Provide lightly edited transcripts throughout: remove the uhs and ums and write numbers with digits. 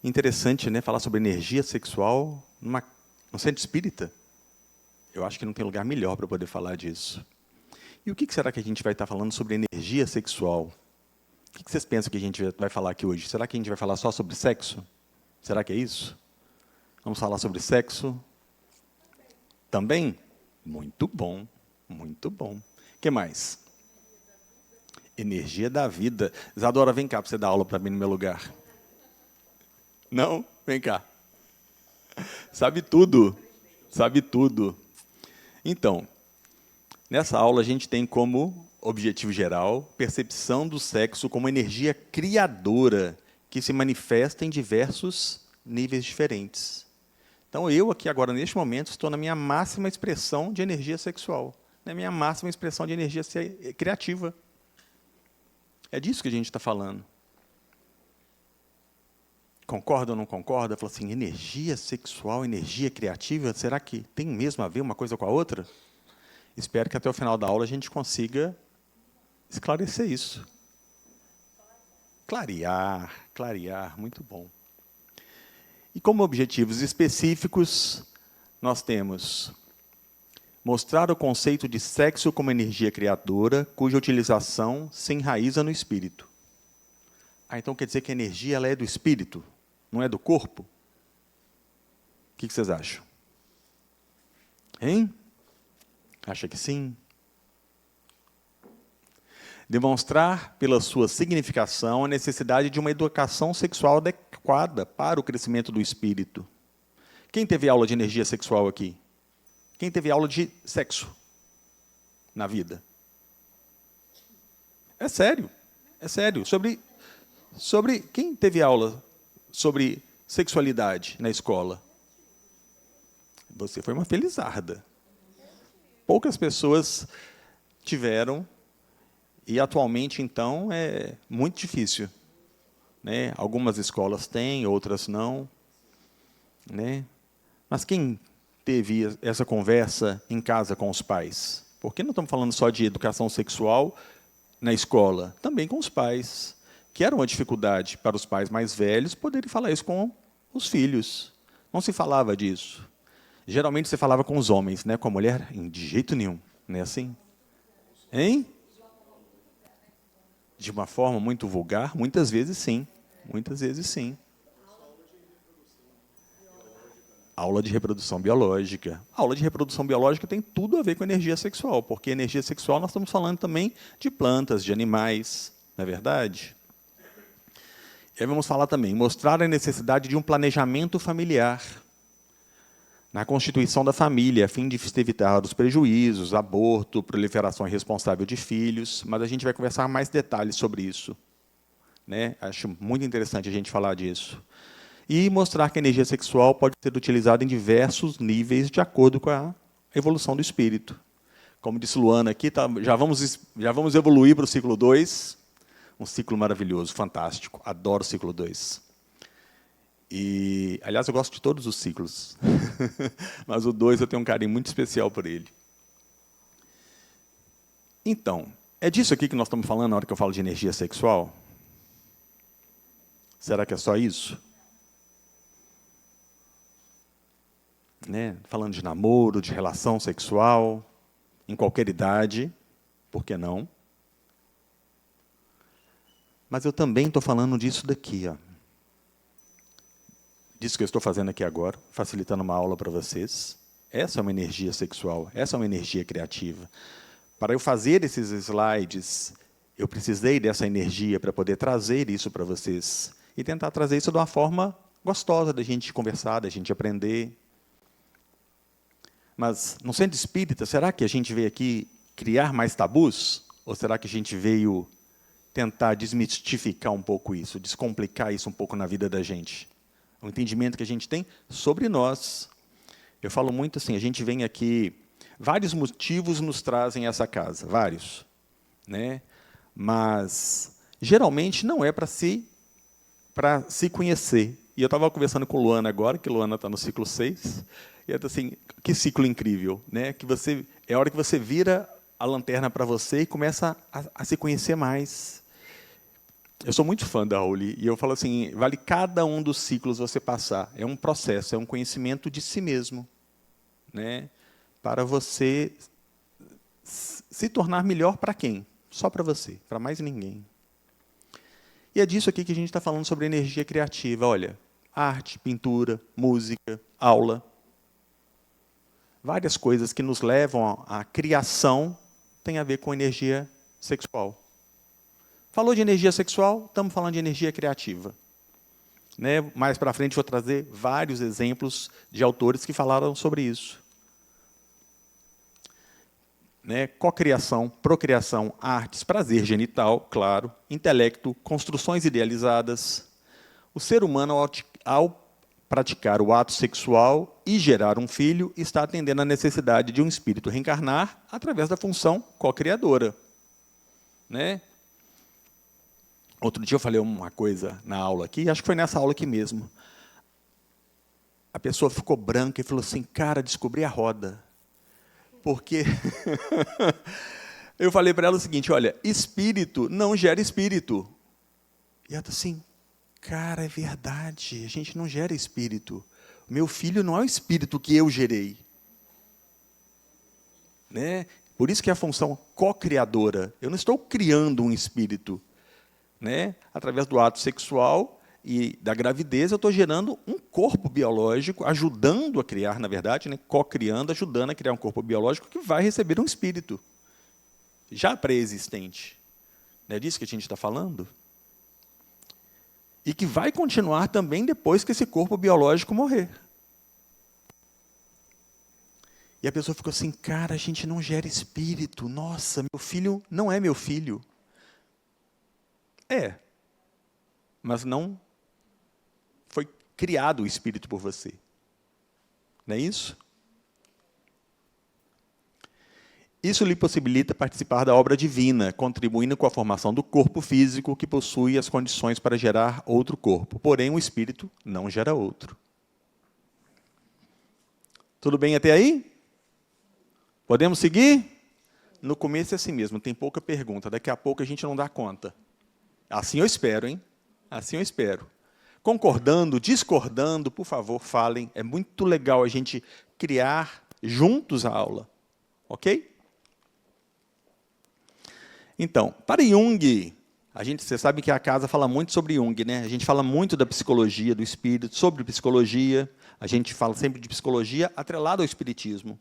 Interessante, né, falar sobre energia sexual no centro espírita. Eu acho que não tem lugar melhor para poder falar disso. E o que será que a gente vai estar falando sobre energia sexual? O que vocês pensam que a gente vai falar aqui hoje? Será que a gente vai falar só sobre sexo? Será que é isso? Vamos falar sobre sexo? Também? Muito bom, muito bom. O que mais? Energia da vida. Isadora, vem cá para você dar aula para mim no meu lugar. Não? Vem cá. Sabe tudo. Sabe tudo. Então, nessa aula a gente tem como objetivo geral percepção do sexo como energia criadora que se manifesta em diversos níveis diferentes. Então, eu aqui agora, neste momento, estou na minha máxima expressão de energia sexual, na minha máxima expressão de energia criativa. É disso que a gente está falando. Concorda ou não concorda? Fala assim, energia sexual, energia criativa, será que tem mesmo a ver uma coisa com a outra? Espero que até o final da aula a gente consiga esclarecer isso. Clarear, muito bom. E como objetivos específicos, nós temos mostrar o conceito de sexo como energia criadora, cuja utilização se enraiza no espírito. Então quer dizer que a energia ela é do espírito, não é do corpo? O que vocês acham? Hein? Acha que sim? Demonstrar, pela sua significação, a necessidade de uma educação sexual adequada para o crescimento do espírito. Quem teve aula de energia sexual aqui? Quem teve aula de sexo na vida? É sério. Sobre quem teve aula sobre sexualidade na escola? Você foi uma felizarda. Poucas pessoas tiveram, e atualmente, então, é muito difícil. Né? Algumas escolas têm, outras não. Né? Mas quem teve essa conversa em casa com os pais? Porque não estamos falando só de educação sexual na escola, também com os pais, que era uma dificuldade para os pais mais velhos poderem falar isso com os filhos. Não se falava disso. Geralmente, você falava com os homens, né? Com a mulher, de jeito nenhum. Não é assim? Hein? De uma forma muito vulgar? Muitas vezes, sim. Muitas vezes, sim. Aula de reprodução biológica. A aula de reprodução biológica tem tudo a ver com energia sexual, porque energia sexual nós estamos falando também de plantas, de animais, não é verdade? E aí vamos falar também, mostrar a necessidade de um planejamento familiar na constituição da família, a fim de evitar os prejuízos, aborto, proliferação irresponsável de filhos, mas a gente vai conversar mais detalhes sobre isso. Né? Acho muito interessante a gente falar disso. E mostrar que a energia sexual pode ser utilizada em diversos níveis de acordo com a evolução do espírito. Como disse Luana aqui, já vamos evoluir para o ciclo 2, um ciclo maravilhoso, fantástico, adoro o ciclo 2. E, aliás, eu gosto de todos os ciclos, mas o 2 eu tenho um carinho muito especial por ele. Então, é disso aqui que nós estamos falando na hora que eu falo de energia sexual? Será que é só isso? Né? Falando de namoro, de relação sexual, em qualquer idade, por que não? Mas eu também estou falando disso daqui, ó. Disso que eu estou fazendo aqui agora, facilitando uma aula para vocês. Essa é uma energia sexual, essa é uma energia criativa. Para eu fazer esses slides, eu precisei dessa energia para poder trazer isso para vocês. E tentar trazer isso de uma forma gostosa da gente conversar, da gente aprender. Mas, no centro espírita, será que a gente veio aqui criar mais tabus? Ou será que a gente veio tentar desmistificar um pouco isso, descomplicar isso um pouco na vida da gente? O entendimento que a gente tem sobre nós. Eu falo muito assim, a gente vem aqui, vários motivos nos trazem essa casa, vários. Né? Mas, geralmente, não é para se conhecer. E eu estava conversando com Luana agora, que Luana está no ciclo 6, e eu assim, que ciclo incrível, né? Que é a hora que você vira a lanterna para você e começa a se conhecer mais. Eu sou muito fã da Auli, e eu falo assim, vale cada um dos ciclos você passar. É um processo, é um conhecimento de si mesmo, né? Para você se tornar melhor para quem? Só para você, para mais ninguém. E é disso aqui que a gente está falando sobre energia criativa. Olha, arte, pintura, música, aula. Várias coisas que nos levam à criação têm a ver com energia sexual. Falou de energia sexual, estamos falando de energia criativa. Né? Mais para frente vou trazer vários exemplos de autores que falaram sobre isso. Né? Cocriação, procriação, artes, prazer genital, claro, intelecto, construções idealizadas. O ser humano, ao praticar o ato sexual e gerar um filho, está atendendo à necessidade de um espírito reencarnar através da função cocriadora. Né? Outro dia eu falei uma coisa na aula aqui, acho que foi nessa aula aqui mesmo. A pessoa ficou branca e falou assim, cara, descobri a roda. Porque eu falei para ela o seguinte, olha, espírito não gera espírito. E ela disse assim, cara, é verdade, a gente não gera espírito. Meu filho não é o espírito que eu gerei. Né? Por isso que é a função co-criadora. Eu não estou criando um espírito. Né? Através do ato sexual e da gravidez, eu estou gerando um corpo biológico, ajudando a criar, na verdade, né? Co-criando, ajudando a criar um corpo biológico que vai receber um espírito, já pré-existente. Não é disso que a gente está falando? E que vai continuar também depois que esse corpo biológico morrer. E a pessoa ficou assim, cara, a gente não gera espírito, nossa, meu filho não é meu filho. É, mas não foi criado o espírito por você. Não é isso? Isso lhe possibilita participar da obra divina, contribuindo com a formação do corpo físico que possui as condições para gerar outro corpo. Porém, o espírito não gera outro. Tudo bem até aí? Podemos seguir? No começo é assim mesmo, tem pouca pergunta. Daqui a pouco a gente não dá conta. Assim eu espero, hein? Assim eu espero. Concordando, discordando, por favor, falem. É muito legal a gente criar juntos a aula. Ok? Então, para Jung, vocês sabem que a casa fala muito sobre Jung, né? A gente fala muito da psicologia, do espírito, sobre psicologia. A gente fala sempre de psicologia atrelada ao espiritismo,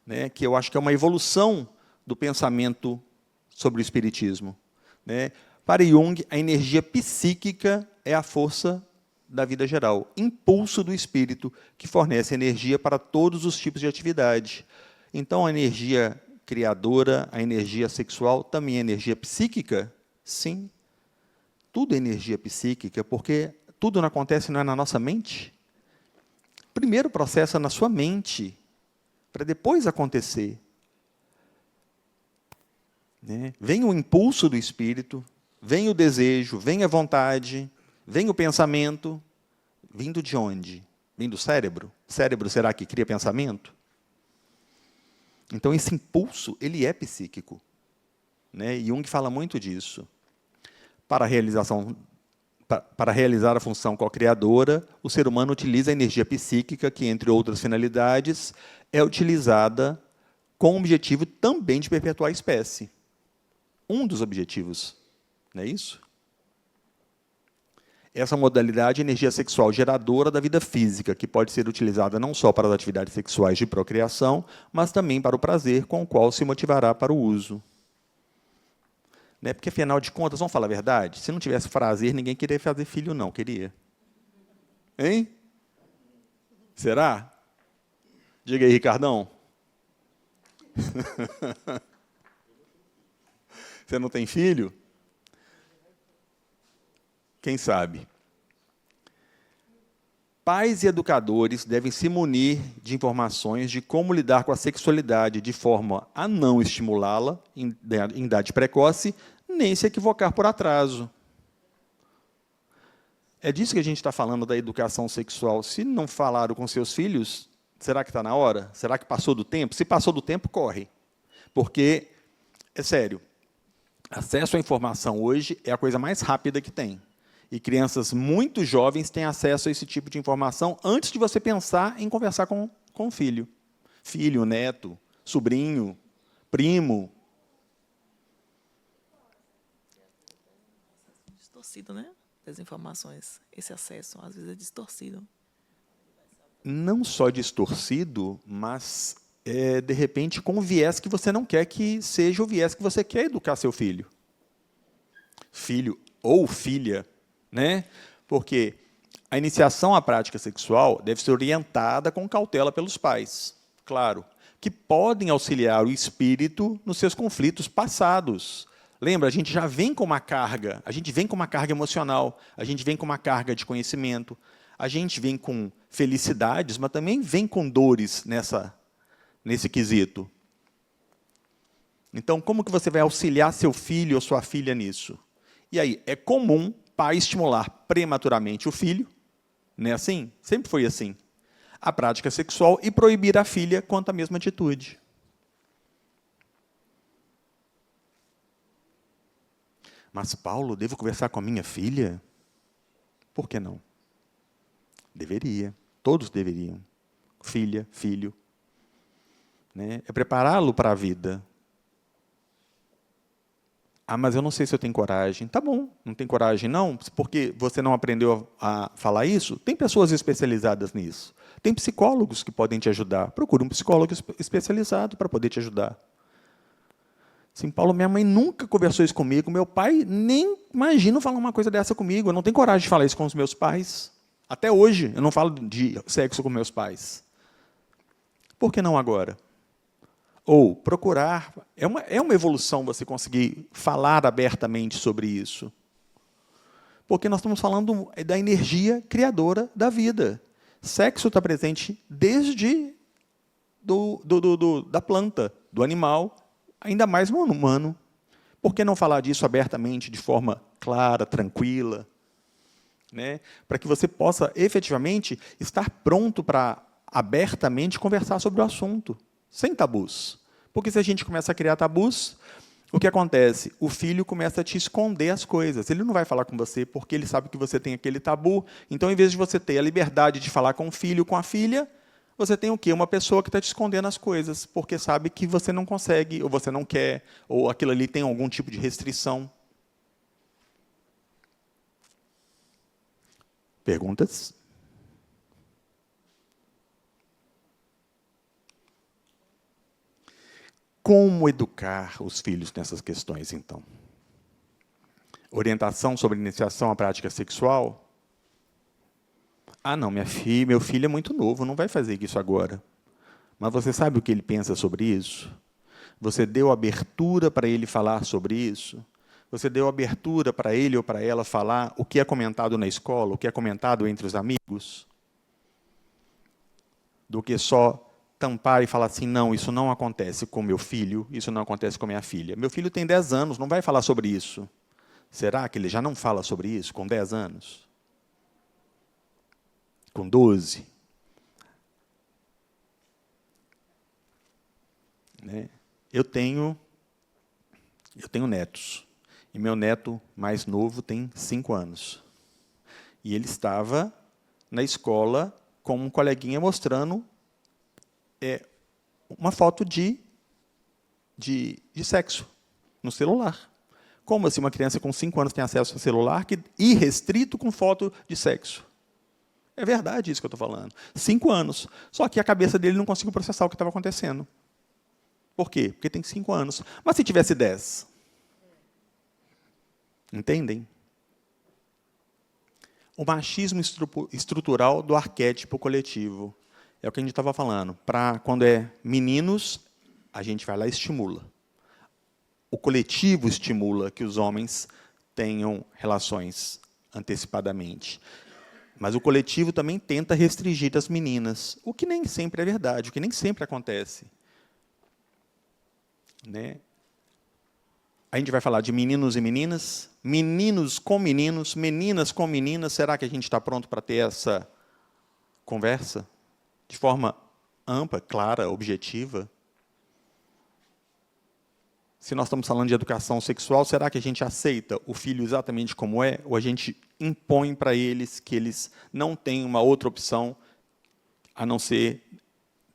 né? Que eu acho que é uma evolução do pensamento sobre o espiritismo. Né? Para Jung, a energia psíquica é a força da vida geral, impulso do espírito, que fornece energia para todos os tipos de atividade. Então, a energia criadora, a energia sexual, também é energia psíquica? Sim. Tudo é energia psíquica, porque tudo não acontece não é na nossa mente? Primeiro processa na sua mente, para depois acontecer. Né? Vem o impulso do espírito, vem o desejo, vem a vontade, vem o pensamento. Vindo de onde? Vem do cérebro? Cérebro será que cria pensamento? Então, esse impulso, ele é psíquico. Né? Jung fala muito disso. Para realizar a função co-criadora, o ser humano utiliza a energia psíquica, que, entre outras finalidades, é utilizada com o objetivo também de perpetuar a espécie. Um dos objetivos. Não é isso? Essa modalidade é energia sexual geradora da vida física, que pode ser utilizada não só para as atividades sexuais de procriação, mas também para o prazer, com o qual se motivará para o uso. Né? Porque, afinal de contas, vamos falar a verdade? Se não tivesse prazer, ninguém queria fazer filho, não. Queria. Hein? Será? Diga aí, Ricardão. Você não tem filho? Quem sabe? Pais e educadores devem se munir de informações de como lidar com a sexualidade de forma a não estimulá-la em idade precoce, nem se equivocar por atraso. É disso que a gente está falando da educação sexual. Se não falaram com seus filhos, será que está na hora? Será que passou do tempo? Se passou do tempo, corre. Porque, é sério, Acesso à informação hoje é a coisa mais rápida que tem. E crianças muito jovens têm acesso a esse tipo de informação antes de você pensar em conversar com o filho. Filho, neto, sobrinho, primo. Distorcido, né? Das informações. Esse acesso, às vezes, é distorcido. Não só distorcido, mas, de repente, com um viés que você não quer que seja o viés que você quer educar seu filho. Filho ou filha, né? Porque a iniciação à prática sexual deve ser orientada com cautela pelos pais, claro, que podem auxiliar o espírito nos seus conflitos passados. Lembra, a gente já vem com uma carga, a gente vem com uma carga emocional, a gente vem com uma carga de conhecimento, a gente vem com felicidades, mas também vem com dores nesse quesito. Então, como que você vai auxiliar seu filho ou sua filha nisso? E aí, é comum pai estimular prematuramente o filho, não é assim? Sempre foi assim. A prática sexual e proibir a filha quanto à mesma atitude. Mas, Paulo, devo conversar com a minha filha? Por que não? Deveria. Todos deveriam. Filha, filho. Né? É prepará-lo para a vida. Ah, mas eu não sei se eu tenho coragem. Tá bom, não tem coragem não? Porque você não aprendeu a falar isso? Tem pessoas especializadas nisso. Tem psicólogos que podem te ajudar. Procure um psicólogo especializado para poder te ajudar. Sim, Paulo, minha mãe nunca conversou isso comigo. Meu pai nem imagina falar uma coisa dessa comigo. Eu não tenho coragem de falar isso com os meus pais. Até hoje, eu não falo de sexo com meus pais. Por que não agora? Ou procurar. É uma evolução você conseguir falar abertamente sobre isso. Porque nós estamos falando da energia criadora da vida. Sexo está presente desde da planta, do animal, ainda mais no humano. Por que não falar disso abertamente, de forma clara, tranquila? Né? Para que você possa, efetivamente, estar pronto para abertamente conversar sobre o assunto, sem tabus. Porque se a gente começa a criar tabus, o que acontece? O filho começa a te esconder as coisas. Ele não vai falar com você porque ele sabe que você tem aquele tabu. Então, em vez de você ter a liberdade de falar com o filho, com a filha, você tem o quê? Uma pessoa que está te escondendo as coisas, porque sabe que você não consegue, ou você não quer, ou aquilo ali tem algum tipo de restrição. Perguntas? Como educar os filhos nessas questões, então? Orientação sobre iniciação à prática sexual? Ah, não, meu filho é muito novo, não vai fazer isso agora. Mas você sabe o que ele pensa sobre isso? Você deu abertura para ele falar sobre isso? Você deu abertura para ele ou para ela falar o que é comentado na escola, o que é comentado entre os amigos? Do que só tampar e falar assim, não, isso não acontece com meu filho, isso não acontece com minha filha. Meu filho tem 10 anos, não vai falar sobre isso. Será que ele já não fala sobre isso com 10 anos? Com 12? Né? Eu tenho netos. E meu neto mais novo tem 5 anos. E ele estava na escola com um coleguinha mostrando uma foto de sexo no celular. Como assim uma criança com 5 anos tem acesso a celular irrestrito com foto de sexo? É verdade isso que eu estou falando. 5 anos. Só que a cabeça dele não conseguiu processar o que estava acontecendo. Por quê? Porque tem 5 anos. Mas se tivesse 10? Entendem? O machismo estrutural do arquétipo coletivo. É o que a gente estava falando. Para quando é meninos, a gente vai lá e estimula. O coletivo estimula que os homens tenham relações antecipadamente. Mas o coletivo também tenta restringir as meninas, o que nem sempre é verdade, o que nem sempre acontece. Né? A gente vai falar de meninos e meninas, meninos com meninos, meninas com meninas. Será que a gente está pronto para ter essa conversa? De forma ampla, clara, objetiva? Se nós estamos falando de educação sexual, será que a gente aceita o filho exatamente como é? Ou a gente impõe para eles que eles não têm uma outra opção a não ser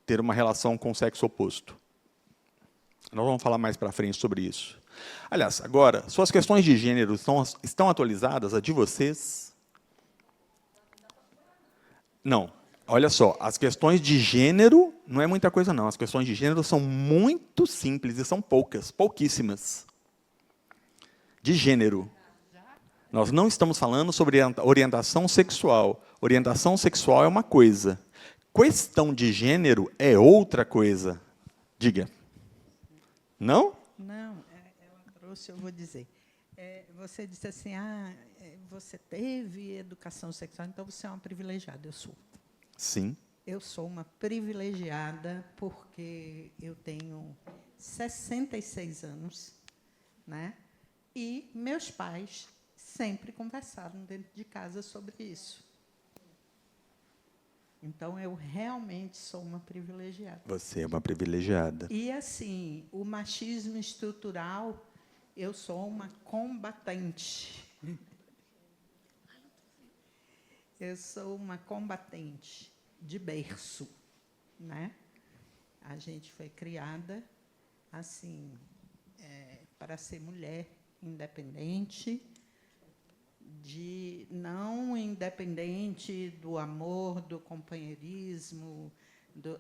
ter uma relação com o sexo oposto? Nós vamos falar mais para frente sobre isso. Aliás, agora, suas questões de gênero estão atualizadas, a de vocês? Não. Olha só, as questões de gênero não é muita coisa, não. As questões de gênero são muito simples e são poucas, pouquíssimas. De gênero. Nós não estamos falando sobre orientação sexual. Orientação sexual é uma coisa. Questão de gênero é outra coisa. Diga. Não? Não, ela trouxe, eu vou dizer. Você disse assim, você teve educação sexual, então você é uma privilegiada. Eu sou. Sim. Eu sou uma privilegiada porque eu tenho 66 anos, né? E meus pais sempre conversaram dentro de casa sobre isso. Então, eu realmente sou uma privilegiada. Você é uma privilegiada. E, assim, o machismo estrutural, eu sou uma combatente. Eu sou uma combatente de berço, né? A gente foi criada, assim, para ser mulher independente, não independente do amor, do companheirismo,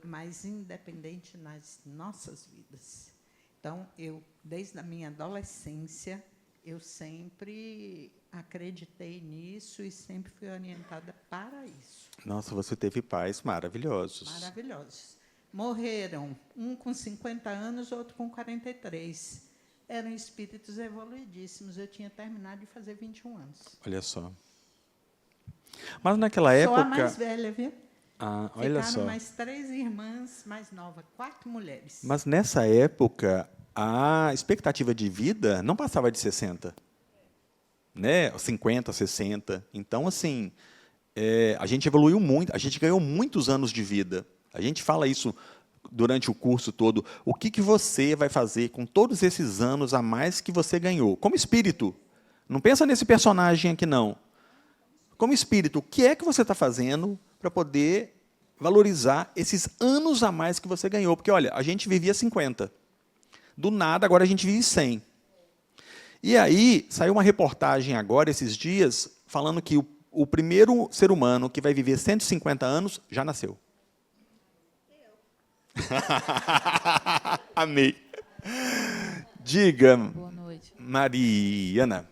mas independente nas nossas vidas. Então, desde a minha adolescência, eu sempre acreditei nisso e sempre fui orientada para isso. Nossa, você teve pais maravilhosos. Maravilhosos. Morreram, um com 50 anos, outro com 43. Eram espíritos evoluidíssimos. Eu tinha terminado de fazer 21 anos. Olha só. Mas naquela época... Sou a mais velha, viu? Olha Ficaram só. mais 3 irmãs mais novas, 4 mulheres. Mas nessa época, a expectativa de vida não passava de 60. Né? 50, 60. Então, assim, a gente evoluiu muito, a gente ganhou muitos anos de vida. A gente fala isso durante o curso todo. O que você vai fazer com todos esses anos a mais que você ganhou? Como espírito. Não pensa nesse personagem aqui, não. Como espírito, o que é que você está fazendo para poder valorizar esses anos a mais que você ganhou? Porque, olha, a gente vivia 50. Do nada, agora a gente vive 100. E aí, saiu uma reportagem agora, esses dias, falando que o primeiro ser humano que vai viver 150 anos já nasceu. Amei. Diga, Boa noite. Mariana.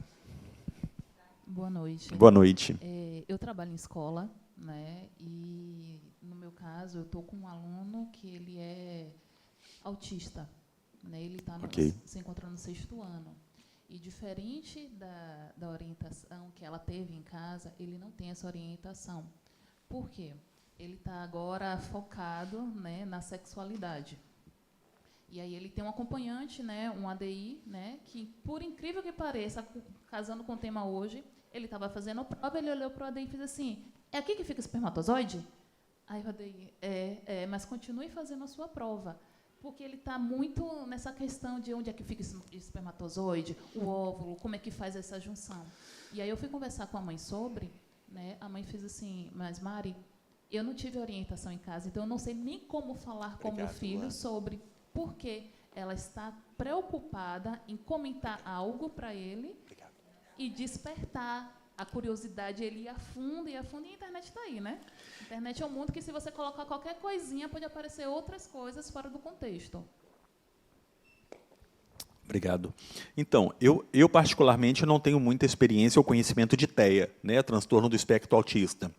Boa noite. Boa noite. Eu trabalho em escola, né? E, no meu caso, eu estou com um aluno que ele é autista. Né? Ele está se encontrando no 6º ano. E, diferente da orientação que ela teve em casa, ele não tem essa orientação. Por quê? Ele está agora focado, né, na sexualidade. E aí ele tem um acompanhante, né, um ADI, né, que, por incrível que pareça, casando com o tema hoje, ele estava fazendo a prova, ele olhou para o ADI e fez assim, é aqui que fica o espermatozoide? Aí o ADI, mas continue fazendo a sua prova. Porque ele está muito nessa questão de onde é que fica esse espermatozoide, o óvulo, como é que faz essa junção. E aí eu fui conversar com a mãe sobre, né, a mãe fez assim, mas Mari, eu não tive orientação em casa, então eu não sei nem como falar com o meu filho sobre por que ela está preocupada em comentar algo para ele e despertar a curiosidade. Ele ia a fundo, e a internet está aí, né? A internet é um mundo que, se você colocar qualquer coisinha, pode aparecer outras coisas fora do contexto. Obrigado. Então, eu particularmente não tenho muita experiência ou conhecimento de TEA, né, transtorno do espectro autista.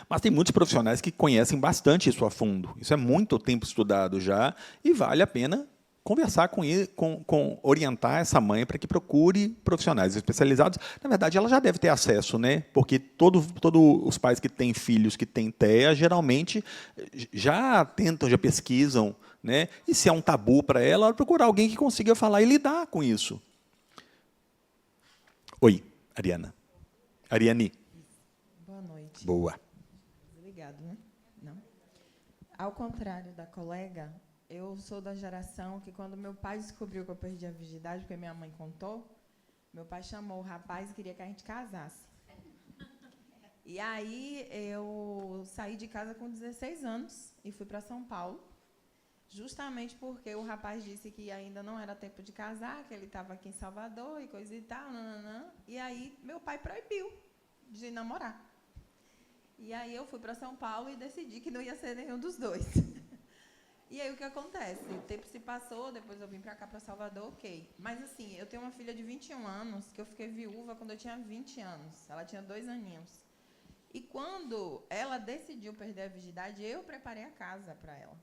Mas tem muitos profissionais que conhecem bastante isso a fundo. Isso é muito tempo estudado já e vale a pena conversar com ele, orientar essa mãe para que procure profissionais especializados. Na verdade, ela já deve ter acesso, né? Porque todos os pais que têm filhos que têm TEA, geralmente, já tentam, já pesquisam, né? E se é um tabu para ela procurar alguém que consiga falar e lidar com isso. Oi, Ariana. Ariane. Boa noite. Boa. Obrigado, né? Não. Ao contrário da colega, Eu sou da geração que, quando meu pai descobriu que eu perdi a virgindade, porque minha mãe contou, meu pai chamou o rapaz e queria que a gente casasse. E aí eu saí de casa com 16 anos e fui para São Paulo, justamente porque o rapaz disse que ainda não era tempo de casar, que ele estava aqui em Salvador e coisa e tal, nananã. E aí meu pai proibiu de namorar. E aí eu fui para São Paulo e decidi que não ia ser nenhum dos dois. E aí o que acontece? O tempo se passou, depois eu vim para cá, para Salvador, ok. Mas assim, eu tenho uma filha de 21 anos, que eu fiquei viúva quando eu tinha 20 anos. Ela tinha 2 aninhos. E quando ela decidiu perder a virgindade, eu preparei a casa para ela.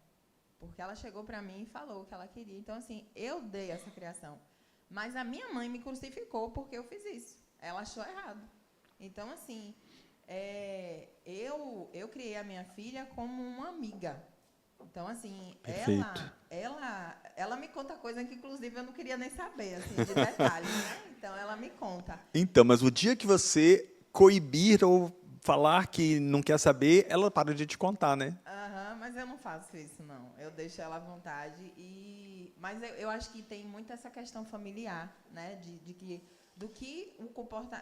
Porque ela chegou para mim e falou o que ela queria. Então, assim, eu dei essa criação. Mas a minha mãe me crucificou porque eu fiz isso. Ela achou errado. Então, assim, eu criei a minha filha como uma amiga. Então, assim, ela me conta coisa que, inclusive, eu não queria nem saber, assim, de detalhes, né? Então, ela me conta. Então, mas o dia que você coibir ou falar que não quer saber, ela para de te contar, né? Mas eu não faço isso, não. Eu deixo ela à vontade. Mas eu acho que tem muito essa questão familiar, né? Do que o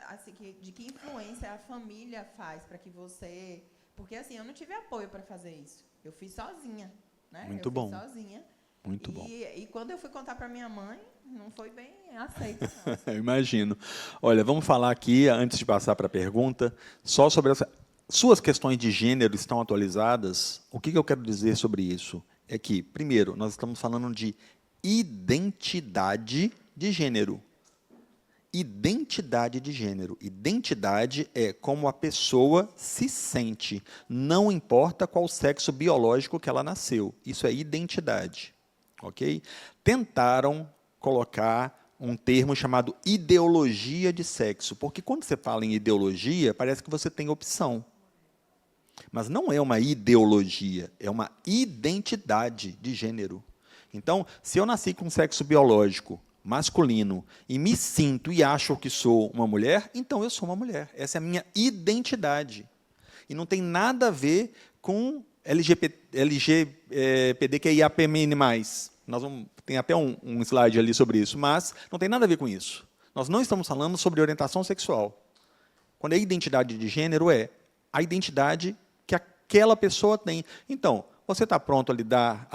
assim, de que influência a família faz para que você... Porque, assim, eu não tive apoio para fazer isso. Eu fiz sozinha, né? Muito bom. Fiz sozinha. Muito bom. E quando eu fui contar para minha mãe, não foi bem aceito, não. Eu imagino. Olha, vamos falar aqui, antes de passar para a pergunta, só sobre essa... Suas questões de gênero estão atualizadas? O que eu quero dizer sobre isso? É que, primeiro, nós estamos falando de identidade de gênero. Identidade de gênero. Identidade é como a pessoa se sente. Não importa qual sexo biológico que ela nasceu. Isso é identidade. Ok? Tentaram colocar um termo chamado ideologia de sexo, porque quando você fala em ideologia, parece que você tem opção. Mas não é uma ideologia, é uma identidade de gênero. Então, se eu nasci com sexo biológico masculino e me sinto e acho que sou uma mulher, então eu sou uma mulher. Essa é a minha identidade. E não tem nada a ver com LGBTQIAPN+. Tem até um slide ali sobre isso, mas não tem nada a ver com isso. Nós não estamos falando sobre orientação sexual. Quando é identidade de gênero, é a identidade que aquela pessoa tem. Então, você está pronto a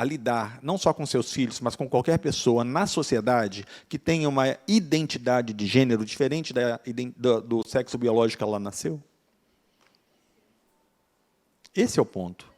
lidar não só com seus filhos, mas com qualquer pessoa na sociedade que tenha uma identidade de gênero diferente do sexo biológico que ela nasceu? Esse é o ponto.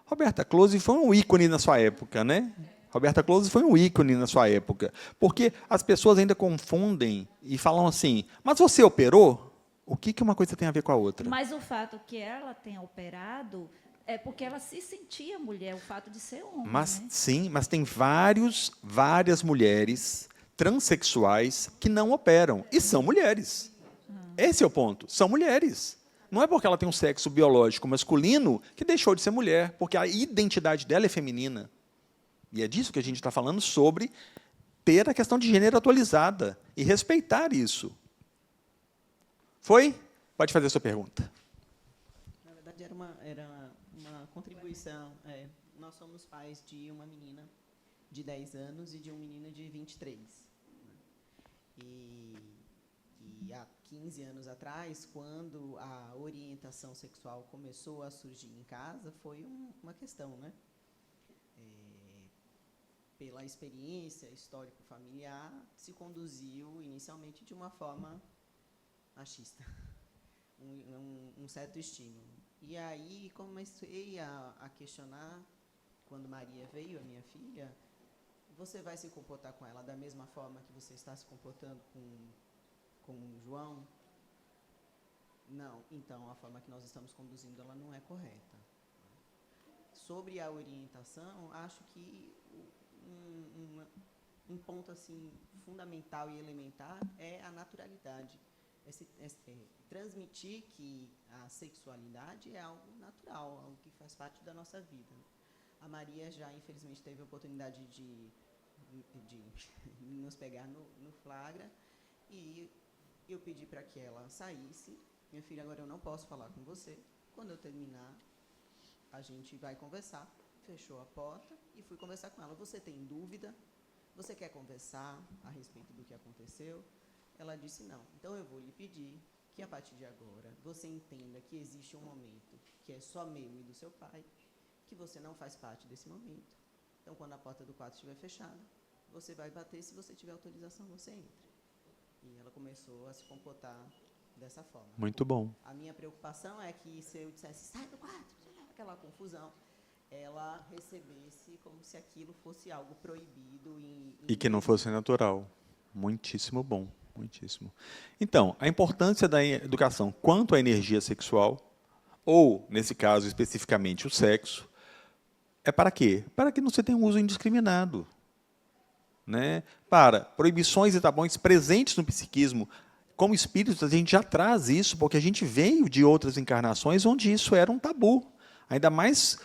Roberta Close foi um ícone na sua época, né? Roberta Close foi um ícone na sua época, porque as pessoas ainda confundem e falam assim, mas você operou? O que uma coisa tem a ver com a outra? Mas o fato que ela tenha operado é porque ela se sentia mulher, o fato de ser homem. Mas, né? sim, mas tem várias mulheres transexuais que não operam, e são mulheres. Esse é o ponto, são mulheres. Não é porque ela tem um sexo biológico masculino que deixou de ser mulher, porque a identidade dela é feminina. E é disso que a gente está falando, sobre ter a questão de gênero atualizada e respeitar isso. Foi? Pode fazer a sua pergunta. Na verdade, era uma contribuição. Nós somos pais de uma menina de 10 anos e de um menino de 23. E há 15 anos atrás, quando a orientação sexual começou a surgir em casa, foi uma questão, né? Pela experiência histórico-familiar, se conduziu inicialmente de uma forma machista, um certo estímulo. E aí comecei a questionar, quando Maria veio, a minha filha, você vai se comportar com ela da mesma forma que você está se comportando com o João? Não, então a forma que nós estamos conduzindo ela não é correta. Sobre a orientação, acho que um ponto assim fundamental e elementar é a naturalidade. Transmitir que a sexualidade é algo natural, algo que faz parte da nossa vida. A Maria já, infelizmente, teve a oportunidade de nos pegar no flagra, e eu pedi para que ela saísse. Minha filha, agora eu não posso falar com você. Quando eu terminar, a gente vai conversar. Fechou a porta e fui conversar com ela. Você tem dúvida? Você quer conversar a respeito do que aconteceu? Ela disse não. Então, eu vou lhe pedir que, a partir de agora, você entenda que existe um momento que é só meu e do seu pai, que você não faz parte desse momento. Então, quando a porta do quarto estiver fechada, você vai bater, se você tiver autorização, você entra. E ela começou a se comportar dessa forma. Muito bom. A minha preocupação é que, se eu dissesse, sai do quarto, aquela confusão, ela recebesse como se aquilo fosse algo proibido. E que não fosse natural. Muitíssimo bom. Muitíssimo. Então, a importância da educação quanto à energia sexual, ou, nesse caso, especificamente, o sexo, é para quê? Para que não se tenha um uso indiscriminado. Né? Para proibições e tabuões presentes no psiquismo. Como espíritos, a gente já traz isso, porque a gente veio de outras encarnações onde isso era um tabu. Ainda mais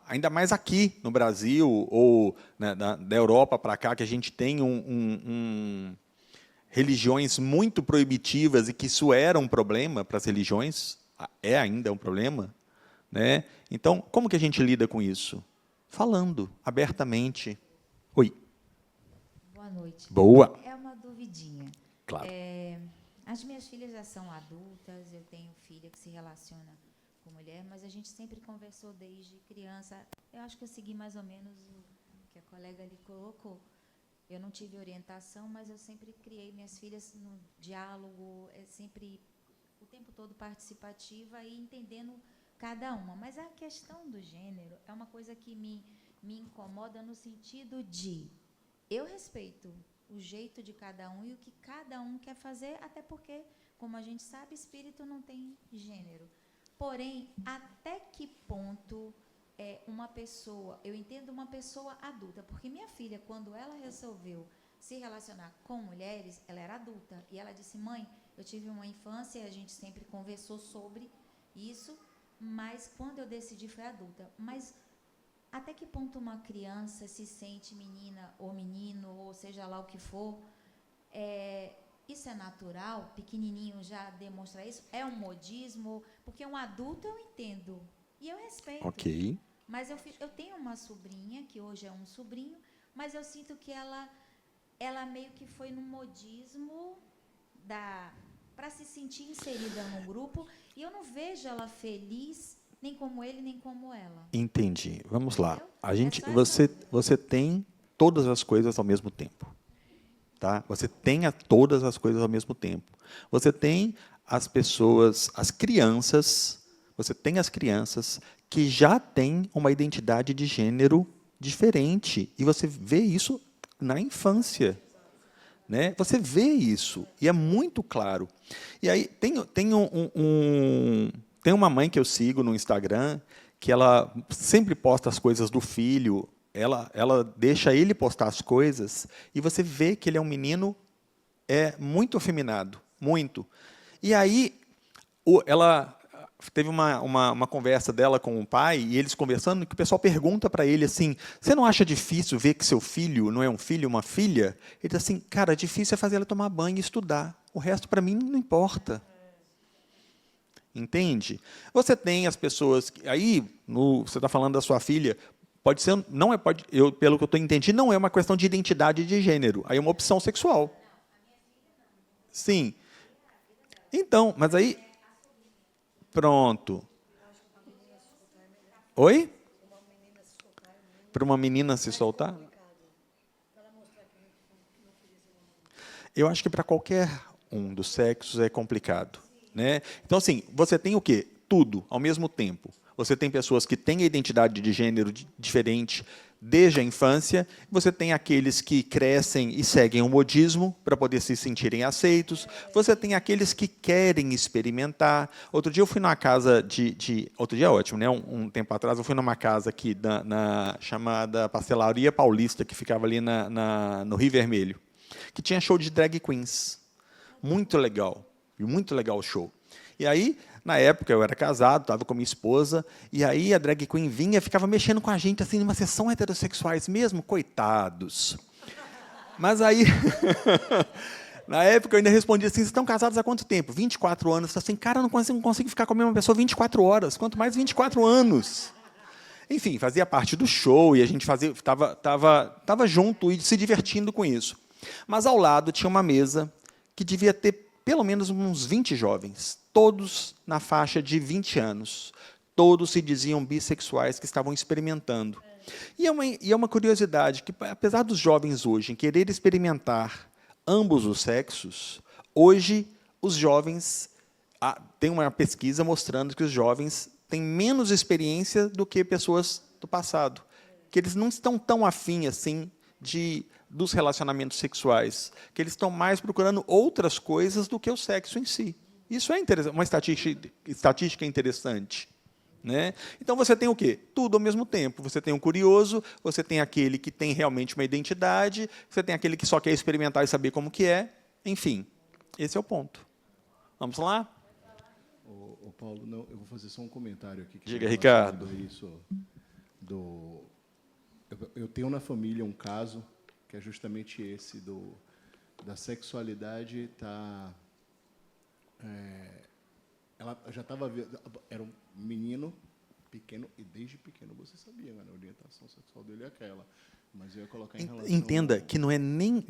ainda mais aqui no Brasil, ou né, da Europa para cá, que a gente tem religiões muito proibitivas e que isso era um problema para as religiões, é ainda um problema. Né? Então, como que a gente lida com isso? Falando abertamente. Oi. Boa noite. Boa. É uma duvidinha. Claro. As minhas filhas já são adultas, eu tenho filha que se relaciona com mulher, mas a gente sempre conversou desde criança. Eu acho que eu segui mais ou menos o que a colega ali colocou. Eu não tive orientação, mas eu sempre criei minhas filhas no diálogo, sempre o tempo todo participativa e entendendo cada uma. Mas a questão do gênero é uma coisa que me incomoda no sentido de eu respeito o jeito de cada um e o que cada um quer fazer, até porque, como a gente sabe, espírito não tem gênero. Porém, até que ponto uma pessoa, eu entendo uma pessoa adulta, porque minha filha, quando ela resolveu se relacionar com mulheres, ela era adulta, e ela disse, mãe, eu tive uma infância, a gente sempre conversou sobre isso, mas quando eu decidi foi adulta. Mas até que ponto uma criança se sente menina ou menino, ou seja lá o que for, isso é natural? Pequenininho já demonstra isso? É um modismo? Porque um adulto eu entendo e eu respeito. Ok. Mas eu tenho uma sobrinha, que hoje é um sobrinho, mas eu sinto que ela meio que foi num modismo para se sentir inserida num grupo, e eu não vejo ela feliz, nem como ele, nem como ela. Entendi. Vamos lá. Entendeu? Você tem todas as coisas ao mesmo tempo. Tá? Você tem todas as coisas ao mesmo tempo. Você tem as pessoas, as crianças, você tem as crianças que já têm uma identidade de gênero diferente. E você vê isso na infância. Né? Você vê isso, e é muito claro. E aí tem uma mãe que eu sigo no Instagram, que ela sempre posta as coisas do filho, ela deixa ele postar as coisas, e você vê que ele é um menino muito afeminado, muito. E aí, ela teve uma conversa dela com o pai, e eles conversando, que o pessoal pergunta para ele assim, você não acha difícil ver que seu filho não é um filho, uma filha? Ele diz assim, cara, difícil é fazer ela tomar banho e estudar. O resto, para mim, não importa. Entende? Você tem as pessoas... Aí, você está falando da sua filha, pode ser, não é, pelo que eu estou entendendo, não é uma questão de identidade de gênero, aí é uma opção sexual. Sim. Então, mas aí... Pronto. Oi? Para uma menina se soltar? Eu acho que para qualquer um dos sexos é complicado. Né? Então, assim, você tem o quê? Tudo, ao mesmo tempo. Você tem pessoas que têm a identidade de gênero diferente desde a infância, você tem aqueles que crescem e seguem o modismo para poder se sentirem aceitos, você tem aqueles que querem experimentar. Outro dia eu fui numa casa outro dia é ótimo, né? Um tempo atrás eu fui numa casa aqui chamada Pastelaria Paulista, que ficava ali no Rio Vermelho, que tinha show de drag queens. Muito legal o show. E aí, na época, eu era casado, estava com minha esposa, e aí a drag queen vinha e ficava mexendo com a gente, assim, numa sessão heterossexuais mesmo, coitados. Mas aí, Na época, eu ainda respondia assim, vocês estão casados há quanto tempo? 24 anos. Assim, cara, eu não consigo ficar com a mesma pessoa 24 horas, quanto mais 24 anos. Enfim, fazia parte do show e a gente estava junto e se divertindo com isso. Mas ao lado tinha uma mesa que devia ter pelo menos uns 20 jovens, todos na faixa de 20 anos. Todos se diziam bissexuais que estavam experimentando. E é uma curiosidade que, apesar dos jovens hoje querer experimentar ambos os sexos, hoje os jovens... tem uma pesquisa mostrando que os jovens têm menos experiência do que pessoas do passado, que eles não estão tão afim assim dos relacionamentos sexuais, que eles estão mais procurando outras coisas do que o sexo em si. Isso é interessante, uma estatística interessante. Né? Então, você tem o quê? Tudo ao mesmo tempo. Você tem o curioso, você tem aquele que tem realmente uma identidade, você tem aquele que só quer experimentar e saber como que é. Enfim, esse é o ponto. Vamos lá? Ô Paulo, não, eu vou fazer só um comentário aqui. Diga, Ricardo. Eu tenho na família um caso que é justamente esse da sexualidade ela já estava... Era um menino pequeno, e desde pequeno você sabia, né? A orientação sexual dele é aquela. Mas eu ia colocar em relação... Entenda que não é nem...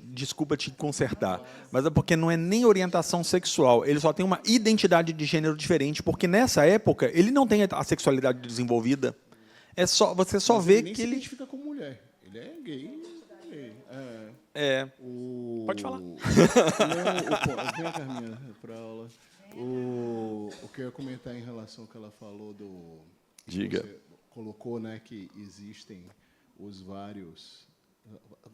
Desculpa te consertar, mas é porque não é nem orientação sexual. Ele só tem uma identidade de gênero diferente, porque nessa época ele não tem a sexualidade desenvolvida. Você só vê que ele... se identifica como mulher. Ele é gay. Pode falar. Vem a Carminha para aula. O que eu ia comentar em relação ao que ela falou Diga. Você colocou, né, que existem os vários...